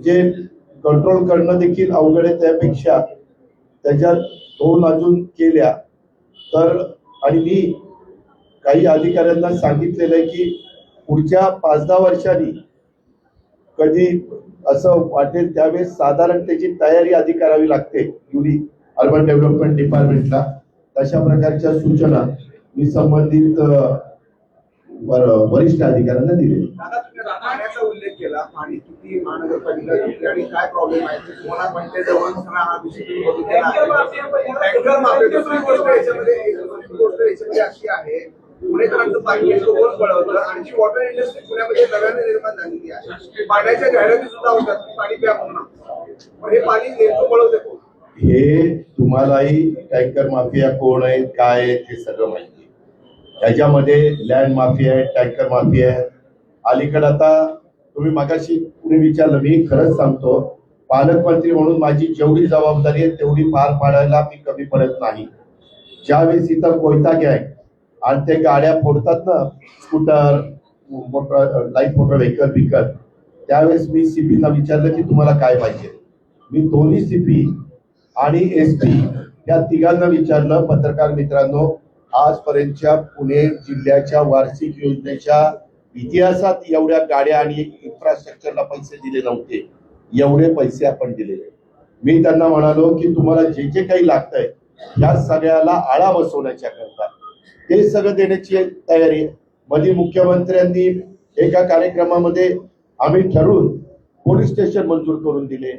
जे कंट्रोल करणं देखील अवघड आहे. त्यापेक्षा त्याच्यात 2 अजून केल्या तर, आणि मी काही अधिकाऱ्यांना सांगितलेलं आहे की पुढच्या 5-10 वर्षांनी कधी असं वाटेल त्यावेळेस साधारण त्याची तयारी आधी करावी लागते युडी अर्बन डेव्हलपमेंट डिपार्टमेंटला. तशा प्रकारच्या सूचना मी संबंधित वरिष्ठ अधिकाऱ्यांना दिले. दादा, तुम्ही पाण्याचा उल्लेख केला. पाणी किती महानगरपालिका घेतली आणि काय प्रॉब्लेम आहे ते तुम्हाला म्हणते जवळ हा विषय तुम्ही बघितलेला आहे. Tanker mafia. दुसरी गोष्ट याच्यामध्ये अशी आहे, पुणेकरांचं पाणी येतं कोण पळवतं, आणि जी वॉटर इंडस्ट्री पुण्यामध्ये नव्याने निर्माण झालेली आहे. पाण्याच्या जाहिराती सुद्धा होतात की पाणी प्या म्हणून, पण हे पाणी नेमकं पळवते कोण? हे तुम्हालाही टँकर माफिया कोण आहे, काय आहे ते सगळं माहिती. त्याच्यामध्ये लँड माफिया आहे, टँकर माफिया आहे. अलीकडे आता तुम्ही मागाशी पुढे विचारलं, मी खरंच सांगतो, पालकमंत्री म्हणून माझी जेवढी जबाबदारी आहे तेवढी पार पाडायला मी कमी पडत नाही. ज्यावेळेस इथं कोयता गँग आणि ते गाड्या फोडतात ना, scooter, motor, light motor vehicle विकत, त्यावेळेस मी सीपीना विचारलं की तुम्हाला काय पाहिजे. मी दोन्ही सीपी आणि एसपी या तिघांना विचारलं, पत्रकार मित्रांनो, आजपर्यंतच्या पुणे जिल्ह्याच्या वार्षिक योजनेच्या इतिहासात एवढ्या गाड्या आणि इन्फ्रास्ट्रक्चरला पैसे दिले नव्हते, एवढे पैसे आपण दिलेले. मी त्यांना म्हणालो की तुम्हाला जे जे काही लागतंय या सगळ्याला आळा बसवण्याच्या करता ते सगळं देण्याची तयारी आहे. मध्ये मुख्यमंत्र्यांनी एका कार्यक्रमामध्ये आम्ही ठरवून पोलीस स्टेशन मंजूर करून दिले,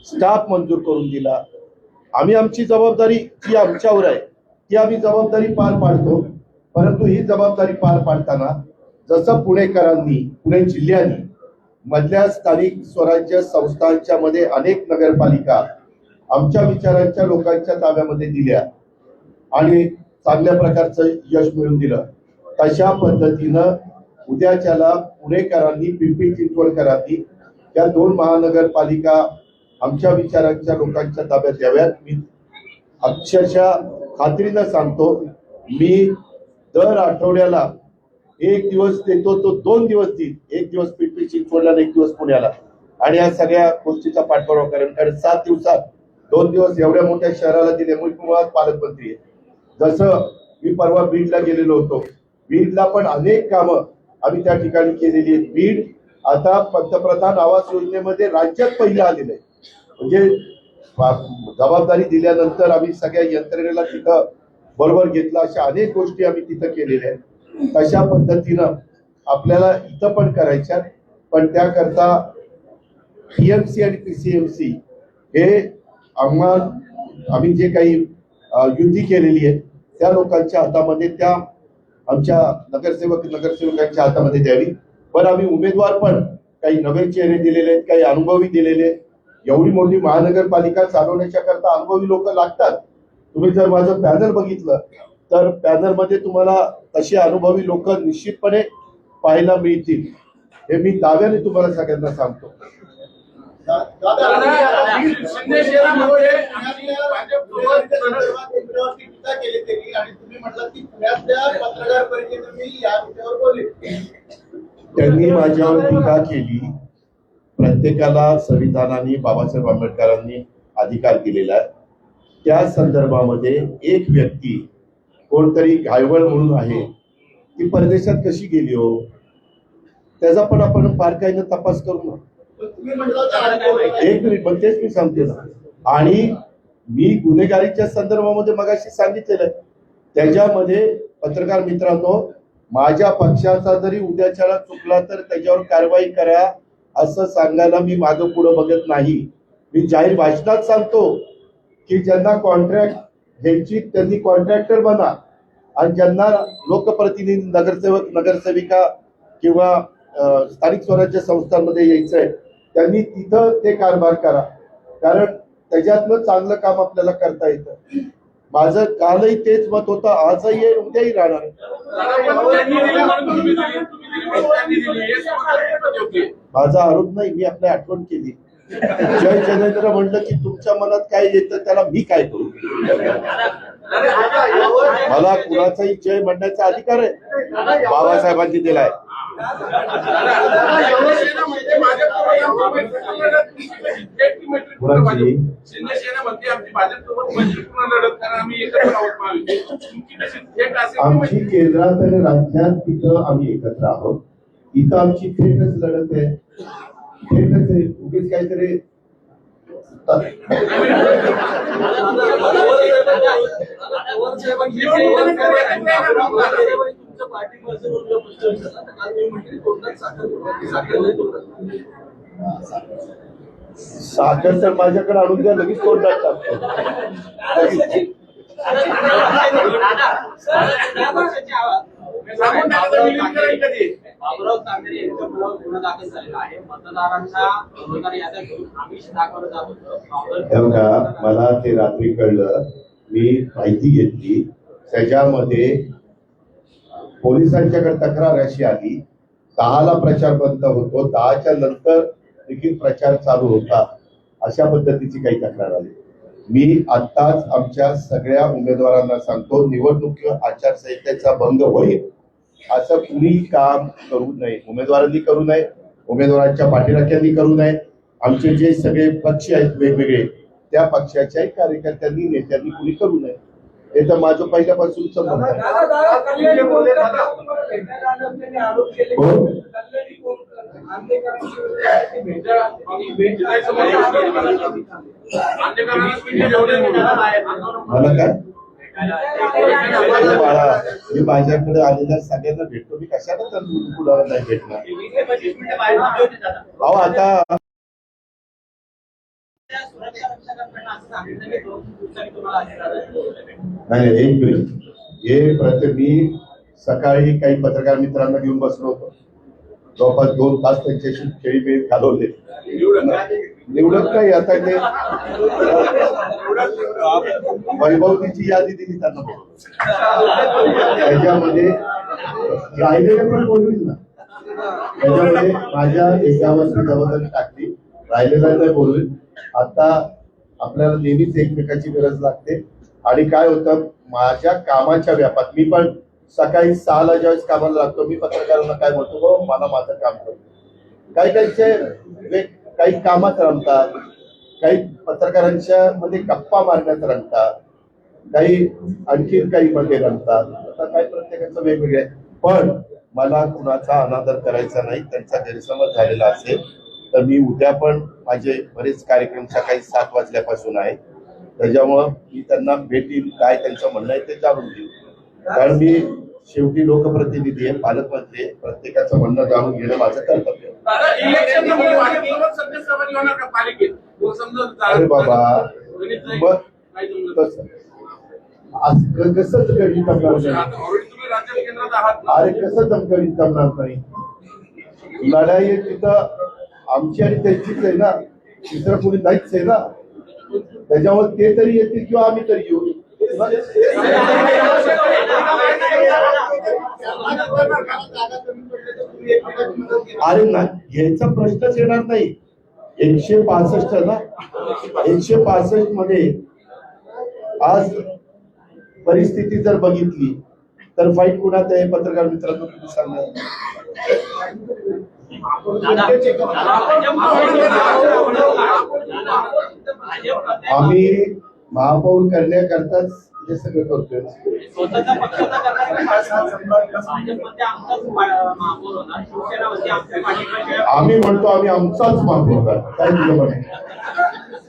स्टाफ मंजूर करून दिला. आम्ही आमची जबाबदारी जी आमच्यावर आहे ती आम्ही जबाबदारी पार पाडतो. परंतु ही जबाबदारी पार पाडताना जसं पुणेकरांनी, पुणे जिल्ह्याने मधल्या स्थानिक स्वराज्य संस्थांच्या मध्ये अनेक नगरपालिका आमच्या विचारांच्या लोकांच्या ताब्यामध्ये दिल्या आणि चांगल्या प्रकारचं यश मिळवून दिलं, तशा पद्धतीनं उद्याच्याला पुणेकरांनी, पिंपरी चिंचवडकरांनी त्या 2 महानगरपालिका आमच्या विचारांच्या लोकांच्या ताब्यात द्याव्यात. मी अक्षरशः खात्रीनं सांगतो, मी दर आठवड्याला 1 दिवस देतो, तो 2 दिवस देईल. 1 दिवस पिंपरी चिंचवडला, 1 दिवस पुण्याला, आणि या सगळ्या गोष्टीचा पाठपुरावा करेन. कारण 7 दिवसात 2 दिवस एवढ्या मोठ्या शहराला दिले. मी मुळात पालकमंत्री आहे. जसं मी परवा बीडला गेलेलो होतो, बीडला पण अनेक कामं आम्ही त्या ठिकाणी केलेली आहेत. बीड आता पंतप्रधान आवास योजनेमध्ये राज्यात पहिलं आलेलं आहे. म्हणजे जबाबदारी दिल्यानंतर आम्ही सगळ्या यंत्रणेला तिथं बरोबर घेतलं. अशा अनेक गोष्टी आम्ही तिथं केलेल्या आहेत. तशा पद्धतीनं आपल्याला इथं पण करायच्या, पण त्याकरता टीएमसी आणि पीसीएमसी हे आम्ही जे काही युती केलेली आहे त्या लोकांच्या हातामध्ये, त्या आमच्या नगरसेवकांच्या हातामध्ये द्यावी. पण आम्ही उमेदवार पण काही नवे चेहरे दिलेले आहेत, काही अनुभवी दिलेले आहेत. एवढी मोठी महानगरपालिका चालवण्याच्या करता अनुभवी लोक लागतात. तुम्ही जर माझं पॅनल बघितलं तर पॅनलमध्ये तुम्हाला तसे अनुभवी लोक निश्चितपणे पाहायला मिळतील, हे मी दाव्याने तुम्हाला सगळ्यांना सांगतो. शिंदे शहरामध्ये भाजपसोबत टीका केली त्यांनी, आणि तुम्ही म्हटलं की पुण्यातल्या पत्रकार परिषदेत मी या विषयावर बोलले. त्यांनी माझ्यावर टीका केली. प्रत्येकाला संविधानाने, बाबासाहेब आंबेडकरांनी अधिकार दिलेला आहे. त्या संदर्भामध्ये एक व्यक्ती कोणतरी घायवळ म्हणून आहे, ती परदेशात कशी गेली हो, त्याचा पण आपण बारकाईनं तपास करू ना. एक मिनिट, पण तेच मी सांगते ना. आणि मी गुन्हेगारीच्या संदर्भामध्ये मगाशी सांगितलेलं आहे, त्याच्यामध्ये पत्रकार मित्रांनो, माझ्या पक्षाचा जरी उद्याच्याला चुकला तर त्याच्यावर कारवाई करा असं सांगायला मी मागं पुढं बघत नाही. मी जाहीर भाषणात सांगतो की ज्यांना कॉन्ट्रॅक्ट घ्यायची त्यांनी कॉन्ट्रॅक्टर बना आणि ज्यांना लोकप्रतिनिधी नगरसेवक नगरसेविका किंवा स्थानिक स्वराज्य संस्थांमध्ये यायचंय त्यांनी तिथं ते कारभार करा, कारण त्याच्यातनं चांगलं काम आपल्याला करता येतं. माझं कालही तेच मत होतं, आजही आहे, उद्याही राहणार. माझा आरोप नाही, मी आपली आठवण केली. जय जनेंद्र म्हणलं की तुमच्या मनात काय येतं त्याला मी काय करू. मला कुणाचाही जय म्हणण्याचा अधिकार आहे, बाबासाहेबांनी दिलाय. आमची केंद्रात आणि राज्यात तिथं आम्ही एकत्र आहोत. इथं आमची थेटच लढत आहे, थेटच आहे. उगीच काहीतरी साखर तर माझ्याकडे आणून द्या, लगेच कोर्टात टाकतो. बाबुराव तांबे यांच्यामुळे गुन्हा दाखल झालेला आहे. मतदारांना मतदार याद्या घेऊन आमिष दाखवलं जात होतं. का मला ते रात्री कळलं, मी माहिती घेतली. त्याच्यामध्ये पोलिसांच्याकडे तक्रार अशी आली, 10ला प्रचार बंद होतो, 10च्या नंतर देखील प्रचार चालू होता, अशा पद्धतीची काही तक्रार आली. मी आत्ताच आमच्या सगळ्या उमेदवारांना सांगतो, निवडणूक आचारसंहितेचा भंग होईल असं कुणी काम करू नये. उमेदवारांनी करू नये, उमेदवारांच्या पाठीराख्यांनी करू नये. आमचे जे सगळे पक्ष आहेत वेगवेगळे, त्या पक्षाच्याही कार्यकर्त्यांनी नेत्यांनी कुणी करू नये. हे तर माझं पहिल्यापासूनच मत आहे. मला काय बाळा, मी माझ्याकडे आलेल्या सगळ्यांना भेटतो, मी कशाला तर कुणाला नाही भेटणार. अहो आता नाही एक मिनिट, हे प्रत्येक मी सकाळी काही पत्रकार मित्रांना घेऊन बसलो होतो, जवळपास 2 तास त्यांच्याशी खेळी बेळी घालवले. निवडत नाही आता ते वैभवतीची यादी दिली त्यांना, त्याच्यामध्ये राहिलेले पण बोलवील ना, त्याच्यामध्ये माझ्या एकावरची जबाबदारी टाकली, राहिलेला नाही बोलवील. आता आपल्याला नेहमीच एकमेकाची गरज लागते. आणि काय होतं, माझ्या कामाच्या व्यापात मी पण सकाळी 6ला ज्यावेळेस कामाला लागतो, मी पत्रकारांना काय म्हणतो, हो मला माझं काम करतो. काही कामात रमतात, काही पत्रकारांच्या मध्ये गप्पा मारण्यात रमतात, काही आणखीन काही मध्ये रमतात. आता काय प्रत्येकाचं वेगवेगळे, पण मला कुणाचा अनादर करायचा नाही. त्यांचा गैरसमज झालेला असेल तर मी उद्या पण माझे बरेच कार्यक्रम सकाळी 7 वाजल्यापासून आहे, त्याच्यामुळं मी त्यांना भेटील, काय त्यांचं म्हणणं आहे ते जाणून घेईल. कारण मी शेवटी लोकप्रतिनिधी आहे, पालकमंत्री आहे, प्रत्येकाचं म्हणणं जाणून घेणं माझं कर्तव्य आहे. अरे बाबा, कसं गणित जमणार नाही? अरे कसं गणित जमणार नाही? लढाई तिथं आमची आणि त्यांचीच आहे ना, दुसरं कोणी नाहीच आहे ना. त्याच्यामुळे ते तरी येतील किंवा आम्ही तरी येऊ. अरे ना, याचा प्रश्नच येणार नाही. 165 ना, 165 मध्ये आज परिस्थिती जर बघितली तर फाईट कुणात आहे? पत्रकार मित्रांनो तुम्ही सांगा. आम्ही महापौर करण्याकरताच हे सगळं करतोय. आम्ही म्हणतो आम्ही आमचाच महापौर काय तुझं म्हणे.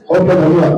ओके, धन्यवाद.